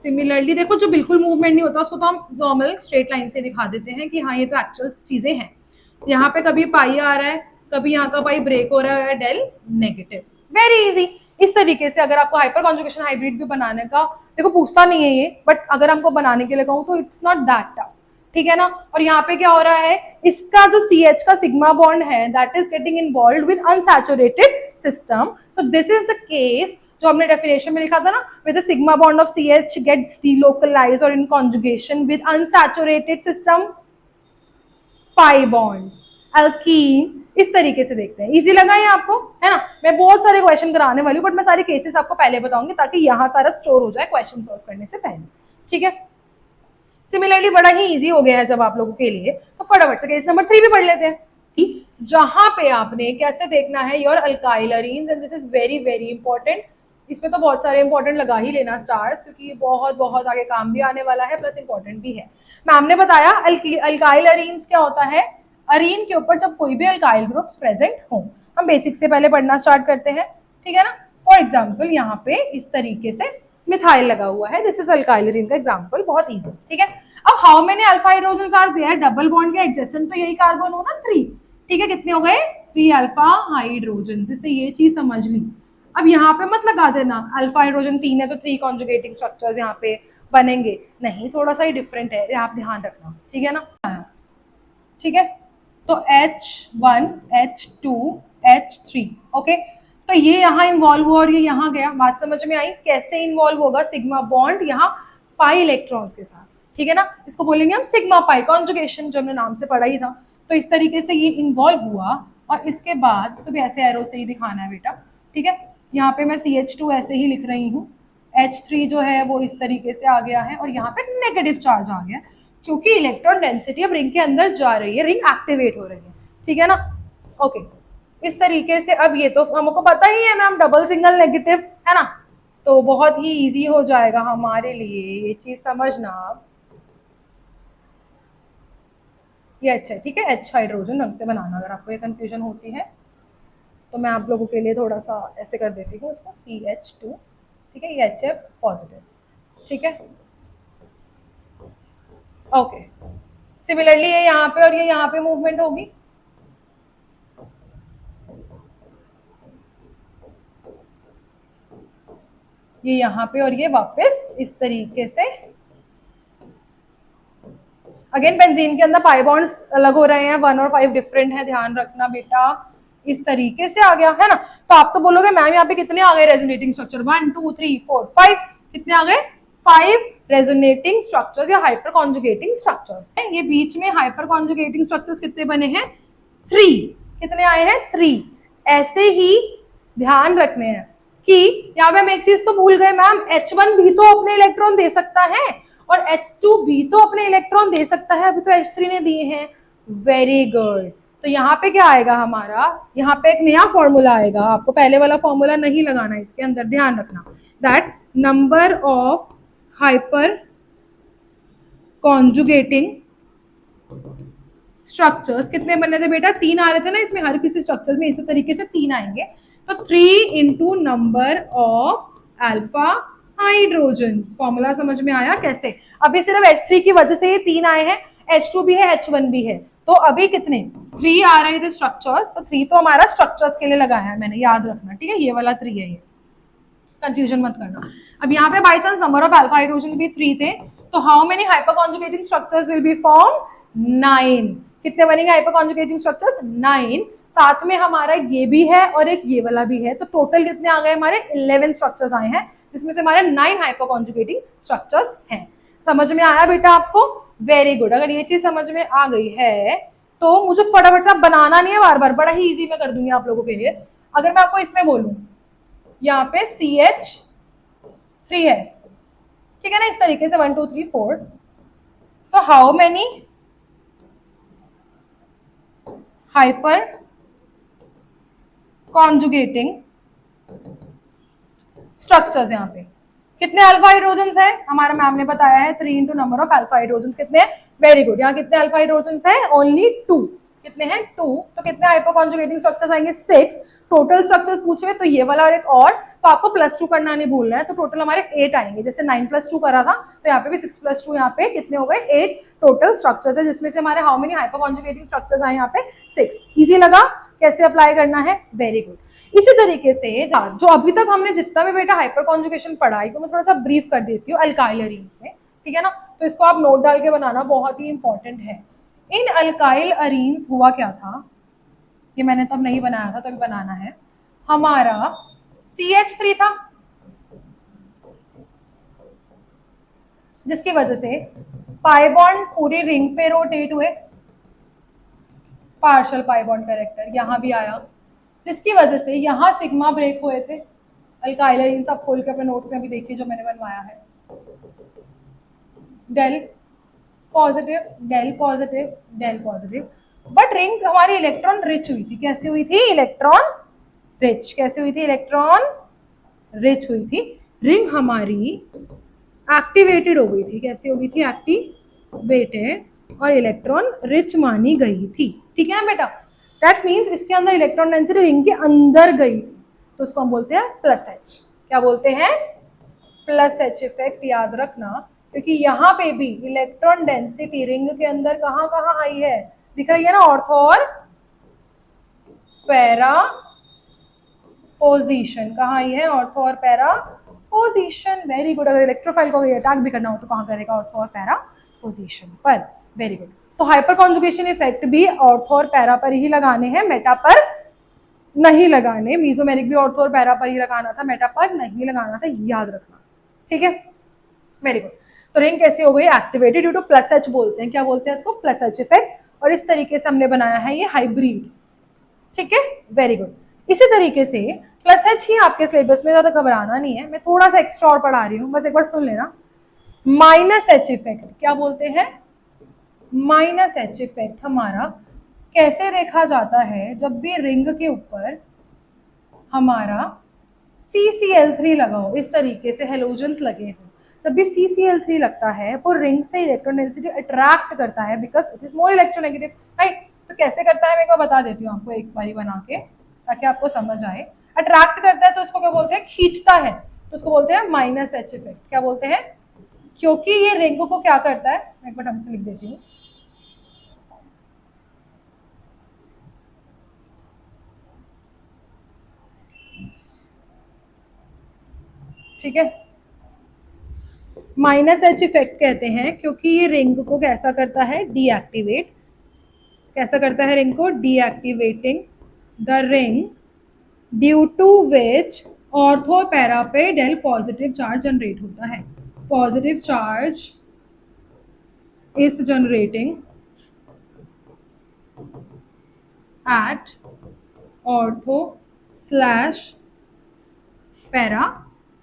सिमिलरली देखो, जो बिल्कुल मूवमेंट नहीं होता उसको तो हम नॉर्मल स्ट्रेट लाइन से दिखा देते हैं कि हाँ ये तो एक्चुअल चीजें हैं। यहाँ पे कभी पाई आ रहा है, कभी यहाँ का पाई ब्रेक हो रहा है, डेल नेगेटिव, वेरी इजी। इस तरीके से अगर आपको हाइपर कॉन्जुगेशन हाइब्रिड भी बनाने का, देखो पूछता नहीं है ये, बट अगर हमको बनाने के लिए कहूँ तो इट्स नॉट दैट टफ। ठीक है ना, और यहाँ पे क्या हो रहा है, इसका जो CH का सिग्मा बॉन्ड है that is getting involved with unsaturated system. So this is the case जो हमने डेफिनेशन में लिखा था ना, with the sigma bond of CH gets delocalized और in conjugation with unsaturated system pi bonds alkene. इस तरीके से देखते हैं, इजी लगा ये आपको, है ना। मैं बहुत सारे क्वेश्चन कराने वाली हूँ, बट मैं सारे केसेस आपको पहले बताऊंगी ताकि यहाँ सारा स्टोर हो जाए क्वेश्चन सॉल्व करने से पहले। ठीक है, सिमिलरली बड़ा ही इजी हो गया है जब आप लोगों के लिए, तो फटाफट से केस नंबर 3 भी पढ़ लेते हैं, जहां पे आपने कैसे देखना है your alkyl arenes, and this is very very important. इसमें तो बहुत सारे इंपॉर्टेंट लगा ही लेना स्टार्स, क्योंकि ये बहुत बहुत आगे काम भी आने वाला है, प्लस इंपॉर्टेंट भी है। मैम ने बताया अल्काइल अरीन्स क्या होता है, अरीन के ऊपर जब कोई भी अल्काइल ग्रुप्स प्रेजेंट हो। हम बेसिक से पहले पढ़ना स्टार्ट करते हैं, ठीक है ना। फॉर एग्जाम्पल यहाँ पे इस तरीके से मिथाइल लगा हुआ है, दिस इज अल्काइल अरीन का एग्जांपल, बहुत इजी। ठीक है, अब how many alpha hydrogens are there, double bond के एडजेसेंट तो यही कार्बन हो ना, 3। ठीक है, कितने हो गए, 3 अल्फा हाइड्रोजन, इससे ये चीज समझ ली। अब यहाँ पे मत लगा देना अल्फा हाइड्रोजन 3 है तो 3 कॉन्जुगेटिंग स्ट्रक्चर्स यहाँ पे बनेंगे, नहीं, थोड़ा सा ही डिफरेंट है, आप ध्यान रखना। ठीक है ना, ठीक है, तो H1 H2 H3, ओके। तो ये यहाँ इन्वॉल्व हुआ और ये यहाँ गया, बात समझ में आई, कैसे इन्वॉल्व होगा, सिग्मा बॉन्ड यहाँ पाई इलेक्ट्रॉन्स के साथ। ठीक है ना, इसको बोलेंगे हम सिग्मा पाई कॉन्जुगेशन, जो हमने नाम से पढ़ा ही था। तो इस तरीके से ये इन्वॉल्व हुआ, और इसके बाद इसको भी ऐसे एरो से ही दिखाना है बेटा। ठीक है, यहाँ पे मैं CH2 ऐसे ही लिख रही हूँ, H3 जो है वो इस तरीके से आ गया है, और यहाँ पे नेगेटिव चार्ज आ गया, क्योंकि इलेक्ट्रॉन डेंसिटी अब रिंग के अंदर जा रही है, रिंग एक्टिवेट हो रही है। ठीक है ना, ओके। इस तरीके से अब ये तो हमको पता ही है मैम, डबल सिंगल नेगेटिव है ना, तो बहुत ही इजी हो जाएगा हमारे लिए ये चीज समझना। ये अच्छा है, ठीक है, H हाइड्रोजन ढंग से बनाना, अगर आपको ये कंफ्यूजन होती है तो मैं आप लोगों के लिए थोड़ा सा ऐसे कर देती हूँ इसको, CH2, ठीक है, ये HF पॉजिटिव, ठीक है, ओके। सिमिलरली ये यहाँ पे और ये यहाँ पे मूवमेंट होगी, ये यहाँ पे और ये वापस इस तरीके से। अगेन बेंजीन के अंदर पाई बॉन्ड्स अलग हो रहे हैं, 1 और 5 डिफरेंट है, ध्यान रखना बेटा। इस तरीके से आ गया है ना, तो आप तो बोलोगे मैम यहाँ पे कितने आ गए रेजोनेटिंग स्ट्रक्चर, 1 2 3 4 5, कितने आ गए, 5 रेजोनेटिंग स्ट्रक्चर्स या हाइपर कॉन्जुगेटिंग स्ट्रक्चर्स। ये बीच में हाइपर कॉन्जुगेटिंग स्ट्रक्चर्स कितने बने हैं, 3, कितने आए हैं, 3। ऐसे ही ध्यान रखने हैं कि यहाँ पे हम एक चीज तो भूल गए मैम, H1 भी तो अपने इलेक्ट्रॉन दे सकता है और H2 भी तो अपने इलेक्ट्रॉन दे सकता है, अभी तो H3 ने दिए हैं, वेरी गुड। तो यहाँ पे क्या आएगा हमारा, यहाँ पे एक नया फॉर्मूला आएगा, आपको पहले वाला फॉर्मूला नहीं लगाना इसके अंदर, ध्यान रखना, that number of hyper conjugating structures, कितने बनने थे बेटा, 3 आ रहे थे ना इसमें, हर किसी स्ट्रक्चर में इसी तरीके से 3 आएंगे, तो 3 into number of alpha hydrogens. Formula समझ में आया कैसे? अभी सिर्फ H3 की वजह से ये 3 आए हैं, H2 भी है, H1 भी है, तो अभी कितने 3 आ रहे थे स्ट्रक्चर्स, तो 3 तो हमारा स्ट्रक्चर्स के लिए लगाया है मैंने, याद रखना, ठीक है, ये वाला 3 है, ये कंफ्यूजन मत करना। अब यहाँ पे by chance number of alpha hydrogen भी 3 थे, तो how many hyper conjugating structures will be form, 9। कितने बनेंगे हाइपर कॉन्जुगेटिंग स्ट्रक्चर्स, 9। साथ में हमारा ये भी है और एक ये वाला भी है, तो टोटल कितने आ गए हमारे, 11 स्ट्रक्चर्स आए हैं, जिसमें से हमारे 9 हाइपर कॉन्जुगेटिंग स्ट्रक्चर्स हैं। समझ में आया बेटा आपको? Very good. अगर ये चीज समझ में आ गई है तो मुझे फटाफट से बनाना नहीं है बार बार, बड़ा ही इजी मैं कर दूंगी आप लोगों के लिए। अगर मैं आपको इसमें बोलूं यहाँ पे CH3 है, ठीक है ना, इस तरीके से 1 2 3 4, so how many hyper conjugating structures, यहाँ पे कितने अल्फा हाइड्रोजन्स है, हमारा मैम ने बताया है 3 into number of alpha hydrogens, कितने, वेरी गुड, यहाँ कितने अल्फा हाइड्रोजन्स है, ओनली 2, कितने हैं 2, तो कितने हाइपर कॉन्जुगेटिंग स्ट्रक्चर्स आएंगे, 6। टोटल स्ट्रक्चर्स पूछे तो ये वाला और एक और, तो आपको +2 करना नहीं भूलना है, तो टोटल हमारे 8 आएंगे, जैसे 9 + 2 करा था, तो यहाँ पे भी 6 + 2, यहाँ पे कितने हो गए, 8 टोटल स्ट्रक्चर्स है, जिसमें से हमारे how many hyper conjugating structures आए यहाँ पे, 6। इजी लगा कैसे अप्लाई करना है, वेरी गुड। इसी तरीके से जो अभी तक हमने जितना भी बेटा हाइपर कॉन्जुगेशन पढ़ाई, तो मैं थोड़ा सा ब्रीफ कर देती हूँ अल्काइल अरीन्स में, ठीक है ना, तो इसको आप नोट डाल के बनाना, बहुत ही इंपॉर्टेंट है। इन अल्काइल अरीन्स हुआ क्या था, ये मैंने तब नहीं बनाया था, तो अभी बनाना है, हमारा CH3 था, जिसकी वजह से पाई बॉन्ड पूरी रिंग पे रोटेट हुए, पार्शियल पाई बॉन्ड कैरेक्टर यहाँ भी आया, जिसकी वजह से यहाँ सिग्मा ब्रेक हुए थे। अल्काइल अरीन्स आप खोल के अपने नोट में भी देखिए जो मैंने बनवाया है, del positive, del positive, del positive, but ring हमारी इलेक्ट्रॉन रिच हुई थी, कैसे हुई थी, इलेक्ट्रॉन रिच, कैसे हुई थी, इलेक्ट्रॉन रिच हुई थी, रिंग हमारी एक्टिवेटेड हो गई थी, कैसे हो गई थी, एक्टिवेटेड, और इलेक्ट्रॉन रिच मानी गई थी, ठीक है ना बेटा, दैट मीन्स इसके अंदर इलेक्ट्रॉन डेंसिटी रिंग के अंदर गई, तो उसको हम बोलते हैं +H, क्या बोलते हैं, +H इफेक्ट, याद रखना, क्योंकि यहाँ पे भी इलेक्ट्रॉन डेंसिटी रिंग के अंदर कहाँ कहाँ आई है, दिख रही है ना, ऑर्थो और पैरा पोजीशन, कहाँ आई है, ऑर्थो और पैरा पोजीशन, वेरी गुड। अगर इलेक्ट्रोफाइल को अटैक भी करना हो तो कहाँ करेगा, ऑर्थो और पैरा पोजीशन पर, वेरी गुड। तो हाइपर कॉन्जुगेशन इफेक्ट भी ऑर्थो और पैरा पर ही लगाने हैं, मेटा पर नहीं लगाने, मीजोमेरिक भी ऑर्थो और पैरा पर ही लगाना था, मेटा पर नहीं लगाना था, याद रखना, ठीक है, वेरी गुड। तो रिंग कैसे हो गई, एक्टिवेटेड ड्यू टू +H बोलते हैं, क्या बोलते हैं इसको, +H इफेक्ट, और इस तरीके से हमने बनाया है ये हाइब्रिड, ठीक है, वेरी गुड। इसी तरीके से +H ही आपके सिलेबस में, ज्यादा घबराना नहीं है, मैं थोड़ा सा एक्स्ट्रा और पढ़ा रही हूँ, बस एक बार सुन लेना, -H इफेक्ट, क्या बोलते हैं, -H इफेक्ट हमारा कैसे देखा जाता है, जब भी रिंग के ऊपर हमारा CCl3 लगा हो, इस तरीके से हेलोजेंस लगे हो, जब भी CCl3 लगता है वो रिंग से इलेक्ट्रॉन डेंसिटी अट्रैक्ट करता है, because it is more electronegative, right, तो कैसे करता है मैं एक बार बता देती हूँ आपको, एक बारी बना के, ताकि आपको समझ आए। अट्रैक्ट करता है तो उसको क्या बोलते हैं, खींचता है, तो उसको बोलते हैं -H इफेक्ट, क्या बोलते हैं, क्योंकि ये रिंग को क्या करता है, मैं एक बार ढंग से लिख देती हूँ, ठीक है, -H इफेक्ट कहते हैं क्योंकि ये रिंग को कैसा करता है, डीएक्टिवेट, कैसा करता है रिंग को, deactivating the ring, due to which ortho para पे डेल पॉजिटिव चार्ज जनरेट होता है, positive charge is generating at ortho / para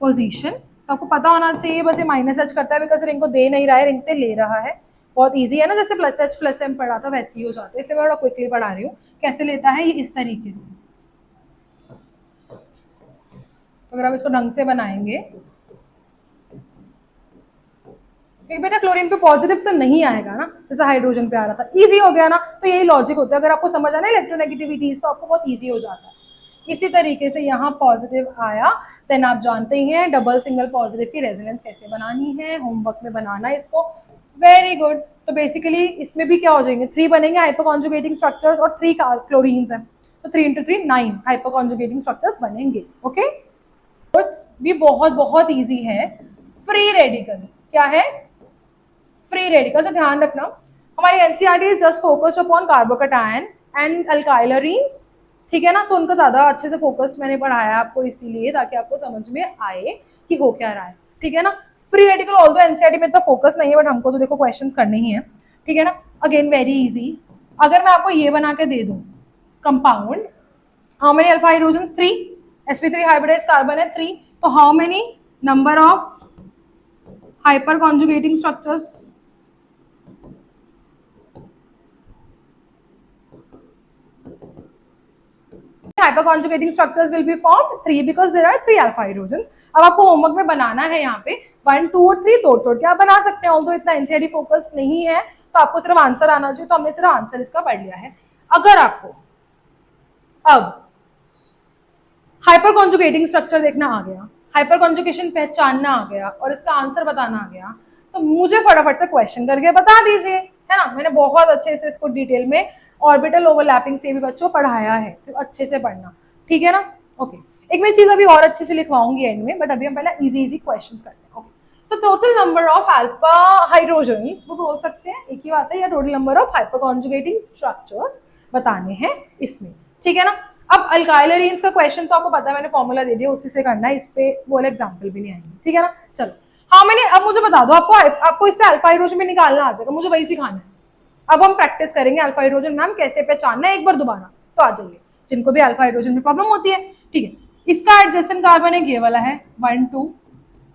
position, तो आपको पता होना चाहिए बस ये -H करता है बिकॉज रिंग को दे नहीं रहा है, रिंग से ले रहा है, बहुत इजी है ना, जैसे प्लस एच प्लस एम पढ़ा था वैसे ही हो जाता है, इसलिए मैं थोड़ा क्विकली पढ़ा रही हूँ। कैसे लेता है ये, इस तरीके से। तो अगर हम इसको ढंग से बनाएंगे, क्योंकि बेटा क्लोरीन पे पॉजिटिव तो नहीं आएगा ना, जैसे हाइड्रोजन पे आ रहा था। इजी हो गया ना, तो यही लॉजिक होता है। अगर आपको समझ आना इलेक्ट्रोनेगेटिविटीज तो आपको बहुत इजी हो जाता है। इसी तरीके से यहाँ पॉजिटिव आया, देन आप जानते ही हैं डबल सिंगल पॉजिटिव की रेजोनेंस कैसे बनानी है, होमवर्क में बनाना है इसको। Very good. तो बेसिकली इसमें भी क्या हो जाएंगे, 3 बनेंगे हाइपर कॉन्जुगेटिंग स्ट्रक्चर्स और 3 क्लोरीन्स हैं, तो 3 इंटू 3 9 हाइपर कॉन्जुगेटिंग स्ट्रक्चर्स बनेंगे। ओके, भी बहुत बहुत ईजी है। फ्री रेडिकल क्या है, फ्री रेडिकल से ध्यान रखना, हमारी NCERT is just focused upon carbocation and alkylarenes, ठीक है ना। तो उनको ज्यादा अच्छे से फोकस्ड मैंने पढ़ाया आपको इसीलिए, ताकि आपको समझ में आए कि हो क्या रहा है, ठीक है ना। फ्री रेडिकल ऑल्दो एनसीईआरटी में इतना फोकस नहीं है, बट हमको तो देखो क्वेश्चंस करने ही है, ठीक है ना। Again very easy. अगर मैं आपको ये बना के दे दूं compound, how many alpha hydrogens 3, sp3 hybridised carbon है 3, तो how many number of hyper conjugating structures, hyperconjugating structures will be formed 3 because there are 3 alpha hydrogens। अब आपको होमवर्क में बनाना है यहाँ पे 1 2 और 3 तोड़ के आप बना सकते हैं, ऑल्दो इतना एनसीईआरटी फोकस नहीं है, तो आपको सिर्फ आंसर आना चाहिए, तो हमने सिर्फ आंसर इसका पढ़ लिया है। अगर आपको अब हाइपर कॉन्जुगेटिंग स्ट्रक्चर देखना आ गया, हाइपर कॉन्जुगेशन पहचानना आ गया और इसका आंसर बताना आ गया, तो मुझे फटाफट से क्वेश्चन करके बता दीजिए, है ना। मैंने बहुत अच्छे से इसको डिटेल में ऑर्बिटल ओवरलैपिंग से भी बच्चों पढ़ाया है, तो अच्छे से पढ़ना, ठीक है ना। ओके, एक मैं चीज अभी और अच्छे से लिखवाऊंगी एंड में, बट अभी हम पहले इजी क्वेश्चन करते हैं। Okay, so total number of alpha hydrogens वो बोल सकते हैं, एक ही बात है, या total number of hyper conjugating structures बताने हैं इसमें, ठीक है ना। अब अल्काइलरीन्स का क्वेश्चन तो आपको पता है, मैंने फॉर्मूला दे दिया, उसी से करना है, इस पे वो एग्जांपल भी नहीं आएंगे, ठीक है ना। चलो हाँ, मैंने अब मुझे बता दो, आपको इससे अल्फा हाइड्रोजन में निकालना आ जाएगा, मुझे वही सिखाना है। अब हम प्रैक्टिस करेंगे अल्फा हाइड्रोजन मैम कैसे पहचानना है, एक बार दोबारा तो आ जाइए, जिनको भी अल्फा हाइड्रोजन में प्रॉब्लम होती है, ठीक है। इसका एडजेसेंट कार्बन एक ये वाला है 1 2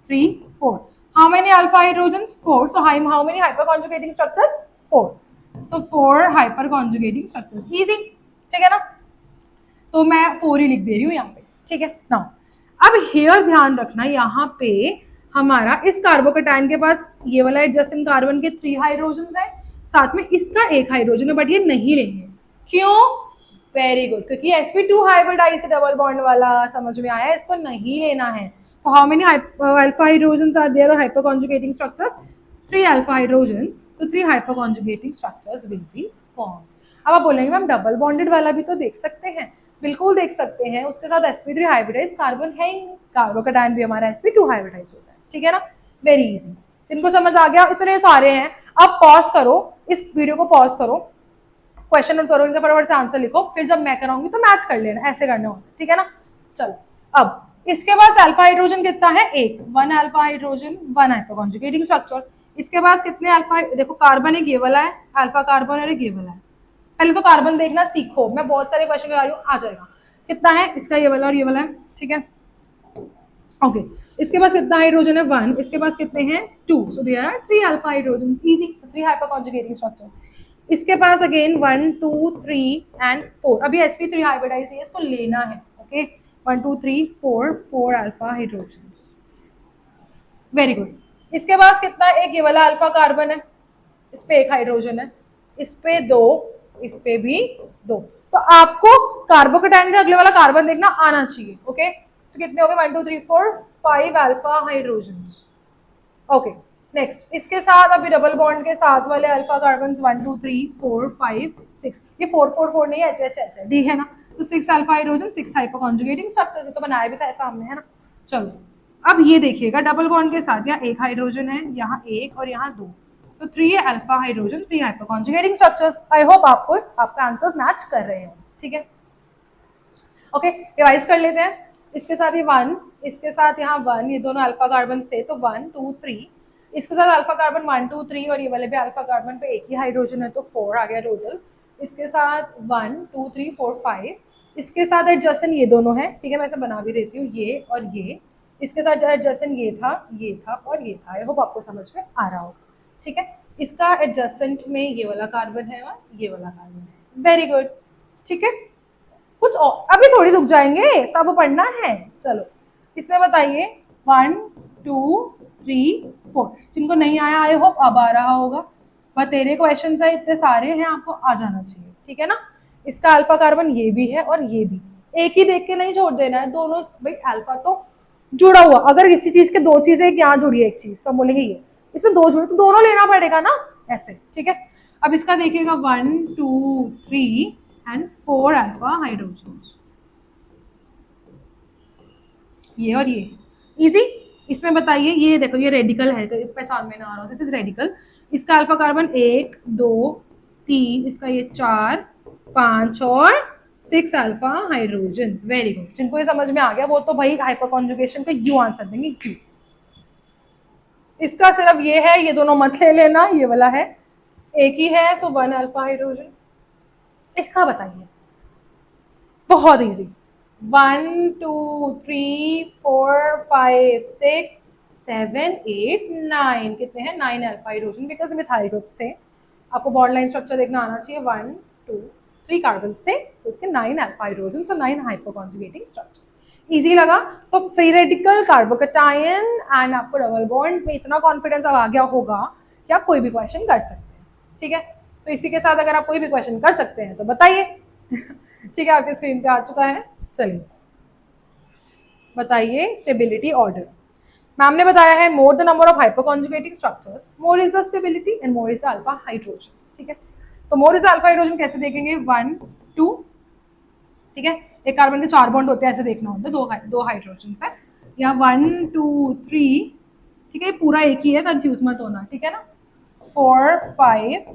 3 4, how many alpha hydrogens 4, so how many hyper conjugating structures 4, so 4 hyper conjugating structures, easy, ठीक है ना। तो मैं 4 ही लिख दे रही हूँ यहाँ पे, ठीक है ना। अब हेयर ध्यान रखना, यहाँ पे हमारा इस कार्बोकैटायन के पास ये वाला एडजेसेंट कार्बन के 3 हाइड्रोजन है, साथ में इसका एक हाइड्रोजन है, बट ये नहीं लेंगे, क्यों, वेरी गुड, क्योंकि sp2 हाइब्रिडाइज डबल बॉन्ड वाला, समझ में आया, इसको नहीं लेना है। तो how many alpha hydrogens are there और hyperconjugating structures, 3 alpha hydrogens, तो 3 hyperconjugating structures will be form. अब आप बोलेंगे मैम डबल बॉन्डेड वाला भी तो देख सकते हैं, बिल्कुल देख सकते हैं, उसके साथ sp3 हाइब्रिडाइज कार्बन है, कार्बोकैटायन भी हमारा sp2 हाइब्रिडाइज होता है, ठीक है ना। वेरी इजी, जिनको समझ आ गया, इतने सारे हैं। अब पॉज करो, इस वीडियो को पॉज करो, क्वेश्चन नोट करो, इनका फटाफट से आंसर लिखो, फिर जब मैं कराऊंगी तो मैच कर लेना, ऐसे करना होता है, ठीक है ना। चलो, अब इसके पास अल्फा हाइड्रोजन कितना है, एक, 1 alpha hydrogen 1 hyper conjugating structure. इसके पास कितने अल्फा, देखो कार्बन एक ये वाला है, अल्फा कार्बन और एक ये वाला है। पहले तो कार्बन देखना सीखो, मैं बहुत सारे क्वेश्चन करा रही हूँ, आ जाएगा। कितना है इसका, ये वाला और ये वाला है, ठीक है। ओके, इसके पास कितना हाइड्रोजन है 1, इसके पास कितने हैं 2, so there are 3 alpha hydrogens, easy, 3 hyperconjugating structures. इसके पास अगेन 1 2 3 एंड 4, अभी sp3 हाइब्रिडाइज है, इसको लेना है, okay. 1 2 3 4 alpha hydrogens, very good. इसके पास कितना, एक ये वाला अल्फा कार्बन है, इस पे एक हाइड्रोजन है, इस पे 2, इस पे भी 2, तो आपको कार्बोकैटायन का अगले वाला कार्बन देखना आना चाहिए, ओके। तो कितने हो गए 1 2 3 4 5 अल्फा हाइड्रोजन्स, ओके। नेक्स्ट, इसके साथ अभी डबल बॉन्ड के साथ वाले अल्फा कार्बन 1 2 3 4 5 6, ये 4 4 4 नहीं है, एच डी है ना, तो 6 alpha hydrogen 6 hyper conjugating structures, तो बनाया भी था सामने, है ना। चलो, अब ये देखिएगा, डबल बॉन्ड के साथ यहाँ एक हाइड्रोजन है, यहाँ एक और यहाँ 2, तो 3 alpha hydrogen 3 hyperconjugating structures. I hope आपको आपका आंसर्स मैच कर रहे हैं, ठीक है। ओके, रिवाइज कर लेते हैं। इसके साथ ये 1, इसके साथ यहाँ 1, ये दोनों अल्फा कार्बन से, तो 1 2 3, इसके साथ अल्फा कार्बन 1 2 3 और ये वाले भी अल्फा कार्बन पे एक ही हाइड्रोजन है, तो 4 आ गया टोटल। इसके साथ 1 2 3 4 5, इसके साथ एडजसेंट ये दोनों है, ठीक है, मैं इसे बना भी देती हूँ, ये और ये। इसके साथ एडजसेंट ये था और ये था। आई होप आपको समझ में आ रहा होगा, ठीक है। इसका एडजेसेंट में ये वाला कार्बन है और ये वाला कार्बन है। वेरी गुड, ठीक है। कुछ और अभी थोड़ी रुक जाएंगे, सब पढ़ना है। चलो इसमें बताइए 1 2 3 4, जिनको नहीं आया आई होप अब आ रहा होगा। बतेरे क्वेश्चन है इतने सारे हैं, आपको आ जाना चाहिए, ठीक है ना। इसका अल्फा कार्बन ये भी है और ये भी, एक ही देख के नहीं छोड़ देना है, दोनों भाई अल्फा तो जुड़ा हुआ, अगर किसी चीज के दो चीजें यहाँ जुड़ी है एक चीज तो बोलेंगे ये, इसमें दो जुड़े तो दोनों लेना पड़ेगा ना, ऐसे, ठीक है। अब इसका देखिएगा 1 2 3 एंड 4 अल्फा हाइड्रोजन, ये और ये इजी। इसमें बताइए, ये देखो ये रेडिकल है, पहचान में ना आ रहा हो, दिस इज रेडिकल। इसका अल्फा कार्बन 1 2 3, इसका ये 4 5 और 6 अल्फा हाइड्रोजन। वेरी गुड, जिनको ये समझ में आ गया वो तो भाई हाइपर कॉन्जुगेशन का यू आंसर देंगे, क्यों। इसका सिर्फ ये है, ये दोनों मत ले लेना, ये वाला है एक ही है, सो 1 अल्फा हाइड्रोजन। इसका बताइए, बहुत इजी, 1 2 3 4 5 6 7 8 9, कितने हैं 9 alpha hydrogen, because methyl groups थे। आपको बॉन्ड लाइन स्ट्रक्चर देखना आना चाहिए, 1 2 3 कार्बन थे तो इसके 9 अल्फा हाइड्रोजन, सो 9 हाइपर कॉन्जुगेटिंग स्ट्रक्चर्स। इजी लगा तो फ्री रेडिकल, कार्बोकैटायन एंड आपको डबल बॉन्ड में इतना कॉन्फिडेंस अब आ गया होगा कि आप कोई भी क्वेश्चन कर सकते हैं, ठीक है। तो इसी के साथ अगर आप कोई भी क्वेश्चन कर सकते हैं तो बताइए। ठीक है, आपके स्क्रीन पे आ चुका है। चलिए बताइए स्टेबिलिटी ऑर्डर। मैम ने बताया है मोर the number of hyper conjugating structures more is the stability and more is the alpha hydrogen, ठीक है। तो मोर इज द अल्फा हाइड्रोजन कैसे देखेंगे, 1 2, ठीक है। एक कार्बन के 4 बॉन्ड होते हैं, ऐसे देखना होता है, दो हाइड्रोजन है, या 1 2 3, ठीक है। पूरा एक ही है, कंफ्यूज मत होना, ठीक है ना। 4 5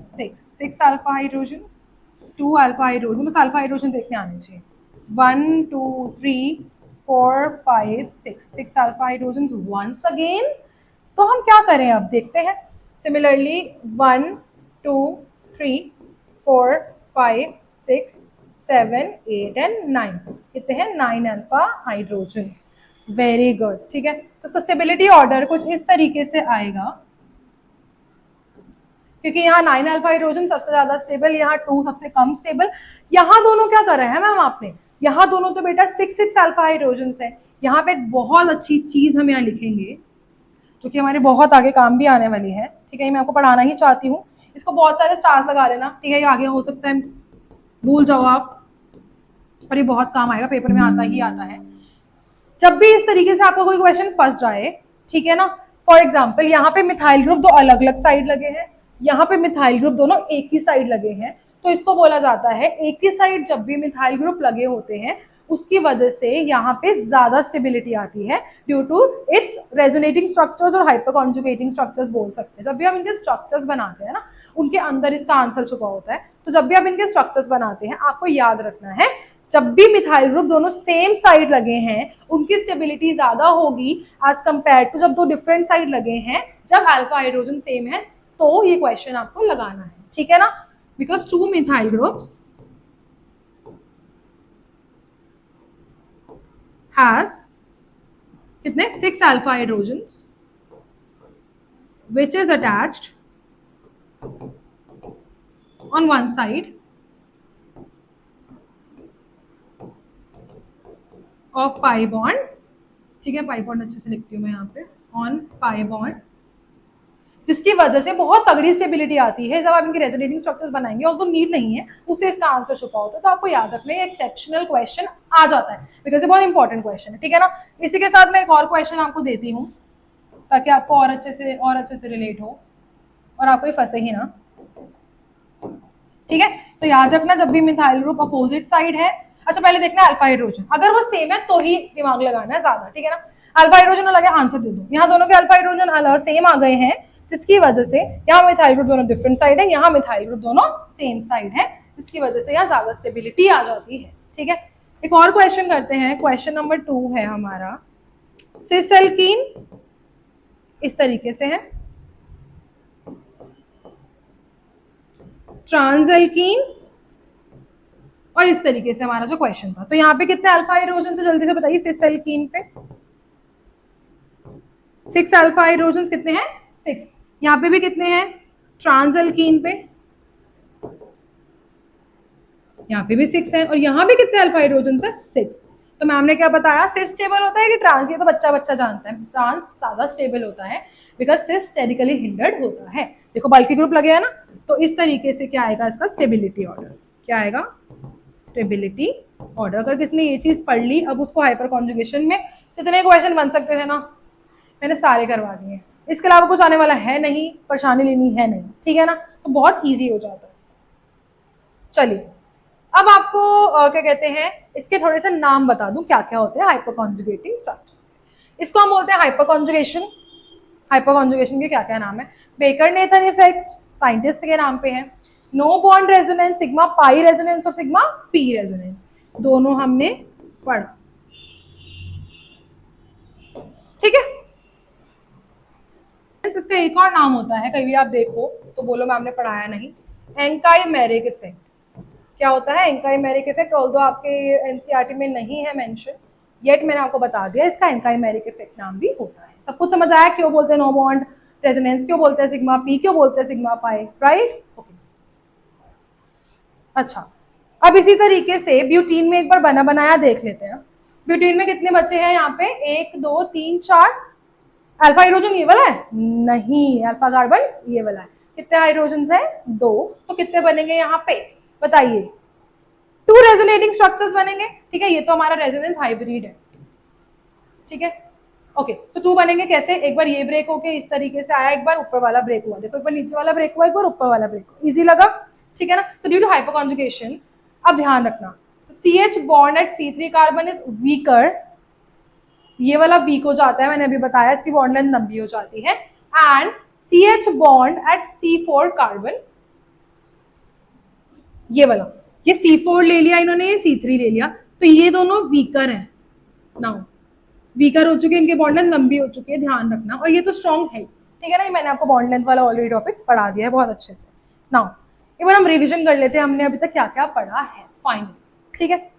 6 अल्फा हाइड्रोजन, 2 अल्फा हाइड्रोजन, बस अल्फा हाइड्रोजन देखने आने चाहिए। 1 2 3 4 5 6 अल्फा हाइड्रोजन वंस अगेन। तो हम क्या करें अब देखते हैं। सिमिलरली 1 2 3 4 5 6 7 8 एंड 9, कितने हैं 9 अल्फा हाइड्रोजन। वेरी गुड, ठीक है। तो स्टेबिलिटी ऑर्डर कुछ इस तरीके से आएगा, क्योंकि यहाँ 9 अल्फा हाइड्रोजन सबसे ज्यादा स्टेबल, यहाँ 2 सबसे कम स्टेबल। यहाँ दोनों क्या कर रहे हैं मैम आपने, यहाँ दोनों तो बेटा 6 अल्फा हाइड्रोजन है। यहाँ पे एक बहुत अच्छी चीज हम यहाँ लिखेंगे जो कि हमारे बहुत आगे काम भी आने वाली है, ठीक है। मैं आपको पढ़ाना ही चाहती हूँ, इसको बहुत सारे स्टार्स लगा लेना, ठीक है। ये आगे हो सकता है भूल जाओ आप, पर ये बहुत काम आएगा, पेपर में आता ही आता है। जब भी इस तरीके से आपको कोई क्वेश्चन फंस जाए, ठीक है ना। फॉर एग्जाम्पल यहाँ पे मिथाइल ग्रुप दो अलग अलग साइड लगे हैं, यहाँ पे मिथाइल ग्रुप दोनों एक ही साइड लगे हैं, तो इसको बोला जाता है एक ही साइड जब भी मिथाइल ग्रुप लगे होते हैं उसकी वजह से यहाँ पे ज्यादा स्टेबिलिटी आती है, due to its resonating structures और हाइपर कॉन्जुगेटिंग स्ट्रक्चर्स बोल सकते हैं। जब भी हम इनके स्ट्रक्चर्स बनाते हैं ना, उनके अंदर इसका आंसर छुपा होता है। तो जब भी आप इनके स्ट्रक्चर्स बनाते हैं आपको याद रखना है, जब भी मिथाइल ग्रुप दोनों सेम साइड लगे हैं उनकी स्टेबिलिटी ज्यादा होगी एज कंपेयर टू जब दो डिफरेंट साइड लगे हैं, जब अल्फा हाइड्रोजन सेम है। तो ये क्वेश्चन आपको लगाना है, ठीक है ना। बिकॉज 2 मिथाइल ग्रुप्स has कितने 6 alpha hydrogens which is attached on one side of pi bond, ठीक है। पाई बॉन्ड अच्छे से लिखती हूँ मैं यहाँ पे, ऑन पाई बॉन्ड, जिसकी वजह से बहुत तगड़ी स्टेबिलिटी आती है जब आप इनके रेजोनेटिंग स्ट्रक्चर्स बनाएंगे। और तो नीड नहीं है, उससे इसका आंसर छुपा होता है। तो आपको याद रखना है एक्सेप्शनल क्वेश्चन आ जाता है, बिकॉज ये बहुत इंपॉर्टेंट क्वेश्चन है, ठीक है ना। इसी के साथ मैं एक और क्वेश्चन आपको देती हूँ ताकि आपको और अच्छे से रिलेट हो और आपको ये फंसे ही ना, ठीक है। तो याद रखना जब भी मिथाइल ग्रुप अपोजिट साइड है, अच्छा पहले देखना अल्फा हाइड्रोजन, अगर वो सेम है तो ही दिमाग लगाना है ज्यादा, ठीक है ना। अल्फा हाइड्रोजन अलग है, आंसर दे दो। यहाँ दोनों के अल्फा हाइड्रोजन अलग सेम आ गए हैं, जिसकी वजह से यहाँ मिथाइल ग्रुप दोनों डिफरेंट साइड है, यहाँ मिथाइल ग्रुप दोनों सेम साइड है, जिसकी वजह से यहाँ ज्यादा स्टेबिलिटी आ जाती है, ठीक है। एक और क्वेश्चन करते हैं, क्वेश्चन नंबर 2 है हमारा। सिस एल्कीन इस तरीके से है, ट्रांस एल्कीन और इस तरीके से हमारा जो क्वेश्चन था। तो यहाँ पे कितने अल्फा हाइड्रोजन से जल्दी से बताइए, सिस एल्कीन पे 6 अल्फा हाइड्रोजन कितने हैं 6, यहाँ पे भी कितने हैं ट्रांस एल्कीन पे यहाँ पे भी 6 है और यहाँ भी कितने अल्फा हाइड्रोजन है 6। तो मैम ने क्या बताया, सिस स्टेबल होता है कि ट्रांस, ये तो बच्चा बच्चा जानता है, ट्रांस ज्यादा स्टेबल होता है बिकॉज सिस स्टेरिकली हिंडर्ड होता है। देखो बल्कि ग्रुप लगे है ना, तो इस तरीके से क्या आएगा इसका स्टेबिलिटी ऑर्डर, क्या आएगा स्टेबिलिटी ऑर्डर। अगर किसने ये चीज पढ़ ली, अब उसको हाइपर कॉन्जुगेशन में कितने क्वेश्चन बन सकते थे ना, मैंने सारे करवा दिए। इसके अलावा कुछ आने वाला है नहीं, परेशानी लेनी है नहीं, ठीक है ना, तो बहुत ईजी हो जाता है। चलिए अब आपको क्या कहते हैं, इसके थोड़े से नाम बता दूं क्या क्या होते हैं हाइपर कॉन्जुगेटिंग स्ट्रक्चर्स। इसको हम बोलते हैं हाइपर कॉन्जुगेशन। हाइपर कॉन्जुगेशन के क्या क्या नाम है, बेकर नेथन इफेक्ट साइंटिस्ट के नाम पे है, no bond resonance, sigma pi resonance और सिग्मा पी रेजोनेंस, दोनों हमने पढ़ा, ठीक है। इसका एक और नाम होता है, कभी आप देखो तो बोलो मैम ने पढ़ाया नहीं, एंकाइमेरिक इफेक्ट। क्या होता है एंकाइमेरिक इफेक्ट, ऑल्दो आपके एनसीईआरटी में नहीं है मेंशन, येट मैंने आपको बता दिया, इसका एंकाइमेरिक इफेक्ट नाम भी होता है। सब कुछ समझ आया, क्यों बोलते हैं नो बॉन्ड रेजोनेंस, क्यों बोलते हैं सिग्मा पी, क्यों बोलते हैं सिग्मा पाई, राइट, ओके। अच्छा अब इसी तरीके से ब्यूटीन में एक बार बना बनाया देख लेते हैं। ब्यूटीन में कितने बच्चे हैं यहाँ पे, 1 2 3 4, अल्फा हाइड्रोजन ये वाला है नहीं, अल्फा कार्बन ये वाला है। कितने हाइड्रोजन है 2, तो कितने बनेंगे यहाँ पे बताइए, 2 रेजोनेटिंग स्ट्रक्चर्स बनेंगे, ठीक है। ये तो हमारा रेजोनेंस हाइब्रिड है, ठीक है, ओके। तो 2 बनेंगे कैसे, एक बार ये ब्रेक होके इस तरीके से आया, एक बार ऊपर वाला ब्रेक हुआ, देखो एक बार नीचे वाला ब्रेक हुआ, एक बार ऊपर वाला ब्रेक हुआ, इजी लगा, ठीक है ना। तो ड्यू टू हाइपर कॉन्जुगेशन, अब ध्यान रखना, CH bond at C3 carbon is weaker, ये वाला वीक हो जाता है, मैंने अभी बताया, इसकी बॉन्ड लेंथ लंबी हो जाती है, and CH bond at C4 carbon, ये वाला, ये C4 ले लिया इन्होंने, ये C3 ले लिया, तो ये दोनों वीकर हैं, नाउ वीकर हो चुके हैं, इनके बॉन्ड लेंथ लंबी हो चुकी है, ध्यान रखना, और ये तो स्ट्रॉन्ग है, ठीक है ना, मैंने आपको बॉन्ड लेंथ वाला ऑलरेडी टॉपिक पढ़ा दिया है बहुत अच्छे से। नाउ एक बार हम रिविजन कर लेते हैं, हमने अभी तक क्या क्या पढ़ा है फाइनली, ठीक है।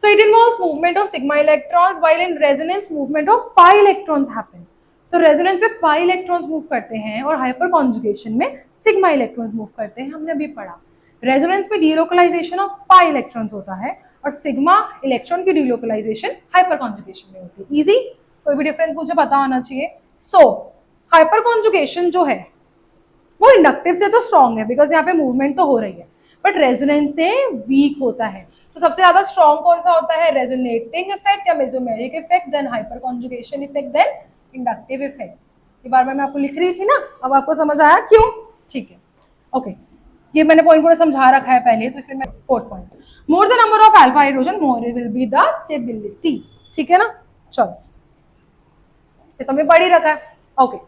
So it involves movement of sigma electrons while in resonance movement of pi electrons happen. तो रेजोनेंस में पाई इलेक्ट्रॉन्स मूव करते हैं और हाइपर कॉन्जुगेशन में सिग्मा इलेक्ट्रॉन्स मूव करते हैं, हमने अभी पढ़ा। रेजोनेंस में डीलोकलाइजेशन ऑफ पाई इलेक्ट्रॉन्स होता है और सिग्मा इलेक्ट्रॉन की डीलोकलाइजेशन हाइपर कॉन्जुगेशन में होती है। इजी, कोई भी डिफरेंस मुझे पता होना चाहिए। सो हाइपर कॉन्जुगेशन जो है वो इंडक्टिव से तो स्ट्रॉन्ग है बिकॉज यहाँ पे मूवमेंट तो हो रही है, बट रेजोनेंस से वीक होता है। तो सबसे ज्यादा स्ट्रॉन्ग कौन सा होता है, रेजोनेटिंग इफेक्ट या mesomeric effect, then hyperconjugation effect, then inductive effect. ये बार बार मैं आपको लिख रही थी ना, अब आपको समझ आया क्यों, ठीक है, ओके। ये मैंने पॉइंट पूरा समझा रखा है पहले, तो इसलिए मैं 4th point, more the number of alpha hydrogen more will be the stability, ठीक है ना। चलो ये तो मैं पढ़ ही रखा है, ओके।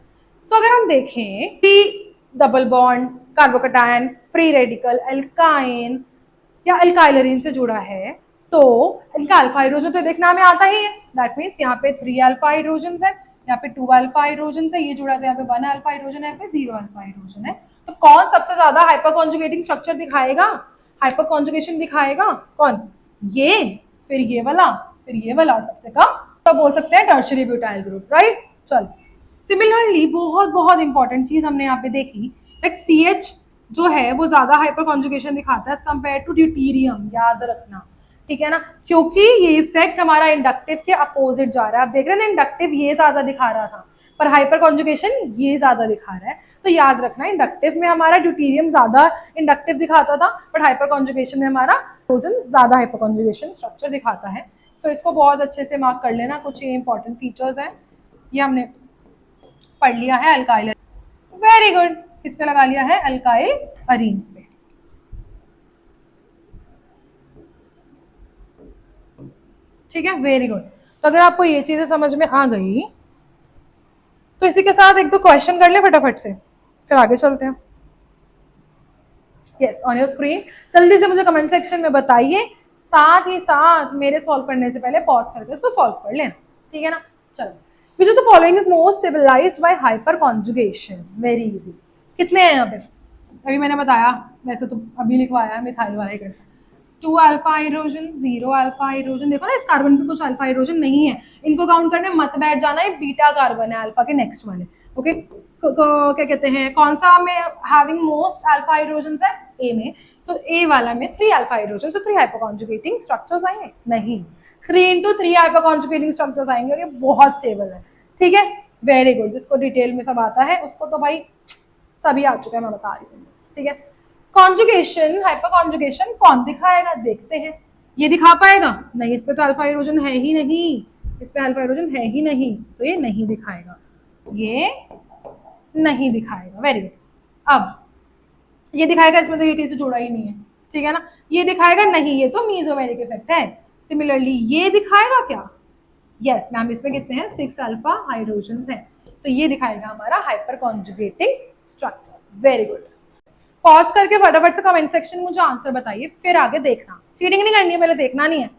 सो अगर हम देखें कि double bond, carbocation, free radical, alkyne या एल्काइलरीन से जुड़ा है, तो इनका अल्फा हाइड्रोजन तो देखना में आता ही है, दैट मीन्स यहाँ पे 3 अल्फा हाइड्रोजन है, यहाँ पे 2 अल्फा हाइड्रोजन है, ये जुड़ा था यहाँ पे 1 अल्फा हाइड्रोजन है, यहाँ पे 0 अल्फा हाइड्रोजन है। तो कौन सबसे ज्यादा हाइपर कॉन्जुगेटिंग स्ट्रक्चर दिखाएगा, हाइपर कॉन्जुगेशन दिखाएगा, कौन, ये, फिर ये वाला, फिर ये वाला, और सबसे कम तो बोल सकते हैं टर्शियरी ब्यूटाइल ग्रुप, राइट। चल सिमिलरली बहुत बहुत इंपॉर्टेंट चीज हमने यहाँ पे देखी, दैट CH जो है वो ज्यादा हाइपर कॉन्जुगेशन दिखाता है एज कंपेयर टू ड्यूटीरियम, याद रखना, ठीक है ना, क्योंकि ये इफेक्ट हमारा इंडक्टिव के अपोजिट जा रहा है। आप देख रहे हैं ना, इंडक्टिव ये ज्यादा दिखा रहा था, पर हाइपर कॉन्जुगेशन ये ज्यादा दिखा रहा है। तो याद रखना, इंडक्टिव में हमारा ड्यूटीरियम ज्यादा इंडक्टिव दिखाता था, बट हाइपर कॉन्जुगेशन में हमारा हाइड्रोजन ज्यादा हाइपर कॉन्जुगेशन स्ट्रक्चर दिखाता है। सो इसको बहुत अच्छे से मार्क कर लेना, कुछ ये इंपॉर्टेंट फीचर्स हैं, ये हमने पढ़ लिया है। अल्काइल, वेरी गुड, किस पे लगा लिया है, अल्काइल अरीन्स पे, ठीक है, वेरी गुड। तो अगर आपको ये चीजें समझ में आ गई तो इसी के साथ एक दो क्वेश्चन कर ले फटाफट से, फिर आगे चलते हैं। यस, ऑन योर स्क्रीन जल्दी से मुझे कमेंट सेक्शन में बताइए, साथ ही साथ मेरे सॉल्व करने से पहले पॉज करके इसको सॉल्व कर लेना, ठीक है ना। चलो, which of the following is more stabilized by hyperconjugation? Very easy. कितने हैं यहाँ पे, अभी मैंने बताया, वैसे तो अभी लिखवाया मिथाइल वाला ही करता है। 2 अल्फा हाइड्रोजन, 0 अल्फा हाइड्रोजन, देखो ना इस कार्बन पे कुछ अल्फा हाइड्रोजन नहीं है, इनको काउंट करने मत बैठ जाना, ये बीटा कार्बन है अल्फा के नेक्स्ट वाले, ओके। क्या कहते हैं, कौन सा में हैविंग मोस्ट अल्फा हाइड्रोजन है, ए में। सो ए वाला में 3 अल्फा हाइड्रोजन, सो 3 हाइपोकॉन्जुगेटिंग स्ट्रक्चर्स आएंगे, नहीं 3 into 3 हाइपोकॉन्जुगेटिंग स्ट्रक्चर्स आएंगे और ये बहुत स्टेबल है। ठीक है, वेरी गुड। जिसको डिटेल में सब आता है उसको तो भाई सभी आ चुका है, मैं बता रही हूँ। ठीक है, कॉन्जुगेशन हाइपोकॉन्जुगेशन कौन दिखाएगा, देखते हैं। ये दिखा पाएगा नहीं, इस पे तो अल्फा हाइड्रोजन है ही नहीं, इस पे अल्फा हाइड्रोजन है ही नहीं, तो ये नहीं दिखाएगा, ये नहीं दिखाएगा। Very good. अब ये दिखाएगा, इसमें तो ये किसी से जुड़ा ही नहीं है, ठीक है ना। ये दिखाएगा नहीं, ये तो मीजोमेरिक इफेक्ट है। सिमिलरली ये दिखाएगा क्या, यस मैम, इसमें कितने हैं 6 अल्फा हाइड्रोजन है, तो ये दिखाएगा हमारा hyper conjugating structure. Very good. Pause करके फटाफट से कमेंट सेक्शन में मुझे आंसर बताइए, फिर आगे देखना, चीटिंग नहीं करनी है, पहले देखना नहीं है।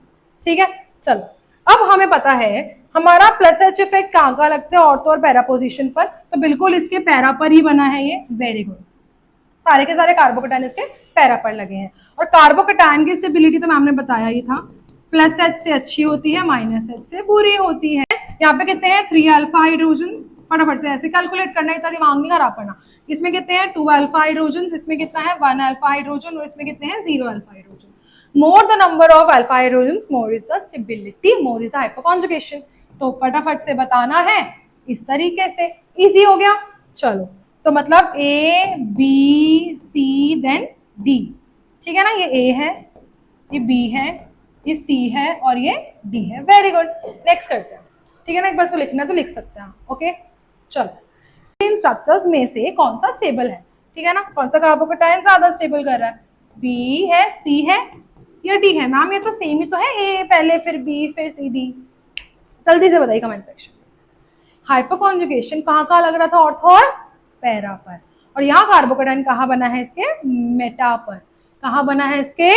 ठीक है, चलो अब हमें पता है हमारा प्लस एच इफेक्ट कहाँ कहाँ लगता है, ऑर्थो और पैरा पोजीशन पर, तो बिल्कुल इसके पैरा पर ही बना है ये। वेरी गुड, सारे के सारे कार्बोकैटायन इसके पैरा पर लगे हैं। और कार्बोकैटायन की स्टेबिलिटी तो मैम ने बताया ही था, प्लस एच से अच्छी होती है, माइनस एच से बुरी होती है। यहाँ पे कितने हैं 3 अल्फा हाइड्रोजन, फटाफट से ऐसे कैलकुलेट करना, इतना दिमाग नहीं खराब करना। इसमें कितने हैं 2 अल्फा हाइड्रोजन, इसमें कितना है 1 अल्फा हाइड्रोजन, और इसमें कितने हैं 0 alpha hydrogen. More the number of alpha hydrogen more is the stability, more is the hyperconjugation. तो फटाफट से बताना है इस तरीके से, इजी हो गया। चलो, तो मतलब A B C then D, ठीक है ना। ये ए है, ये बी है, ये सी है और ये डी है। वेरी गुड, नेक्स्ट करते हैं। ठीक है ना, एक बार इसको लिखना है तो लिख सकते हैं। ओके, चलो इन स्ट्रक्चर्स में से कौन सा स्टेबल है, ठीक है ना, कौन सा कार्बोकैटायन ज्यादा स्टेबल कर रहा है, बी है, सी है या डी है। मैम ये तो सेम ही तो है, ए पहले फिर बी फिर सी डी। जल्दी से बताइए कमेंट सेक्शन। हाइपोकॉन्जुगेशन कहाँ कहाँ लग रहा था, ऑर्थो और पैरा पर, और यहाँ कार्बोकैटायन कहाँ बना है इसके मेटा पर, कहाँ बना है इसके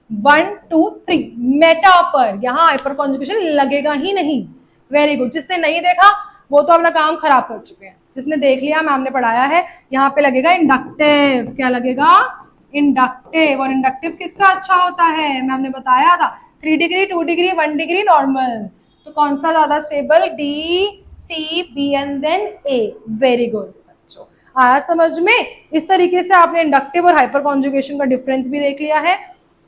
1 2 3 मेटा पर, यहाँ हाइपर कॉन्जुगेशन लगेगा ही नहीं। वेरी गुड, जिसने नहीं देखा वो तो अपना काम खराब कर चुके हैं, जिसने देख लिया मैम ने पढ़ाया है। यहाँ पे लगेगा इंडक्टिव, क्या लगेगा इंडक्टिव, और इंडक्टिव किसका अच्छा होता है मैम ने बताया था, 3 डिग्री 2 डिग्री 1 डिग्री नॉर्मल। तो कौन सा ज्यादा stable, D C B and then A. Very good बच्चों, आया समझ में। इस तरीके से आपने इंडक्टिव और हाइपर कॉन्जुगेशन का डिफरेंस भी देख लिया है,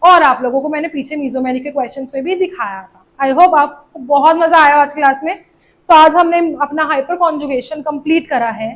और आप लोगों को मैंने पीछे मीजोमेरिक के क्वेश्चंस में भी दिखाया था। आई होप आपको बहुत मजा आया आज क्लास में। तो आज हमने अपना हाइपर कॉन्जुगेशन कंप्लीट करा है,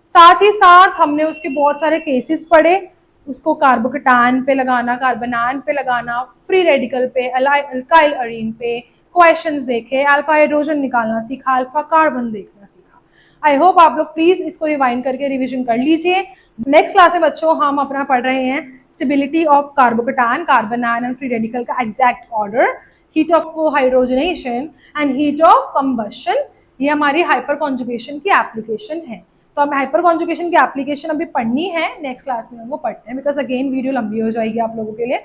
साथ ही साथ हमने उसके बहुत सारे केसेस पढ़े, उसको कार्बोकैटायन पे लगाना, कार्बोनान पे लगाना, फ्री रेडिकल पे, अल्काइल अरीन पे क्वेश्चंस देखे, अल्फा हाइड्रोजन निकालना सीखा, अल्फा कार्बन देखना सीखा। आई होप आप लोग प्लीज इसको रिवाइंड करके रिवीजन कर लीजिए। नेक्स्ट क्लास में बच्चों हम अपना पढ़ रहे हैं stability of carbocation, carbanion and free radical का exact order, heat of hydrogenation and heat of combustion. ये हमारी हाइपर कॉन्जुगेशन की एप्लीकेशन है। तो हमें हाइपर कॉन्जुगेशन की एप्लीकेशन अभी पढ़नी है, नेक्स्ट क्लास में हम वो पढ़ते हैं, बिकॉज अगेन वीडियो लंबी हो जाएगी आप लोगों के लिए।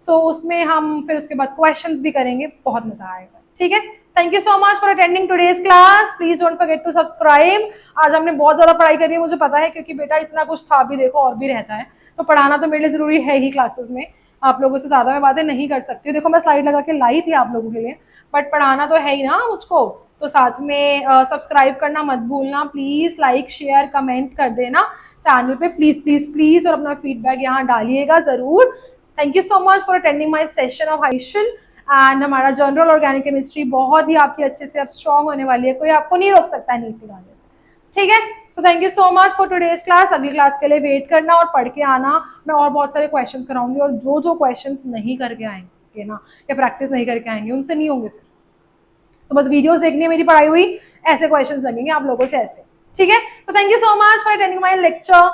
सो उसमें हम फिर उसके बाद क्वेश्चंस भी करेंगे, बहुत मजा आएगा। ठीक है, thank you so much for attending today's class, please don't forget to subscribe. आज हमने बहुत ज्यादा पढ़ाई करी है, मुझे पता है, क्योंकि बेटा इतना कुछ था भी, देखो और भी रहता है, तो पढ़ाना तो मेरे लिए जरूरी है ही क्लासेस में। आप लोगों से ज्यादा मैं बातें नहीं कर सकती हूँ, देखो मैं स्लाइड लगा के लाई थी आप लोगों के लिए, बट पढ़ाना तो है ही ना मुझको। तो साथ में सब्सक्राइब करना मत भूलना प्लीज, लाइक शेयर कमेंट कर देना चैनल पे प्लीज प्लीज प्लीज, और अपना फीडबैक यहाँ डालिएगा जरूर। Thank you so much for attending my session of हाइशन। एंड हमारा जनरल ऑर्गेनिक केमिस्ट्री बहुत ही आपकी अच्छे से अब स्ट्रॉन्ग होने वाली है, कोई आपको नहीं रोक सकता है नीट निकालने से। ठीक है, तो thank you so much for today's class. अगली क्लास के लिए वेट करना और पढ़ के आना, मैं और बहुत सारे क्वेश्चंस कराऊंगी, और जो जो क्वेश्चंस नहीं करके आएंगे ना, या प्रैक्टिस नहीं करके आएंगे, उनसे नहीं होंगे फिर। सो बस वीडियोस देखनी है मेरी पढ़ाई हुई, ऐसे क्वेश्चंस लगेंगे आप लोगों से ऐसे। ठीक है, तो thank you so much for attending my lecture.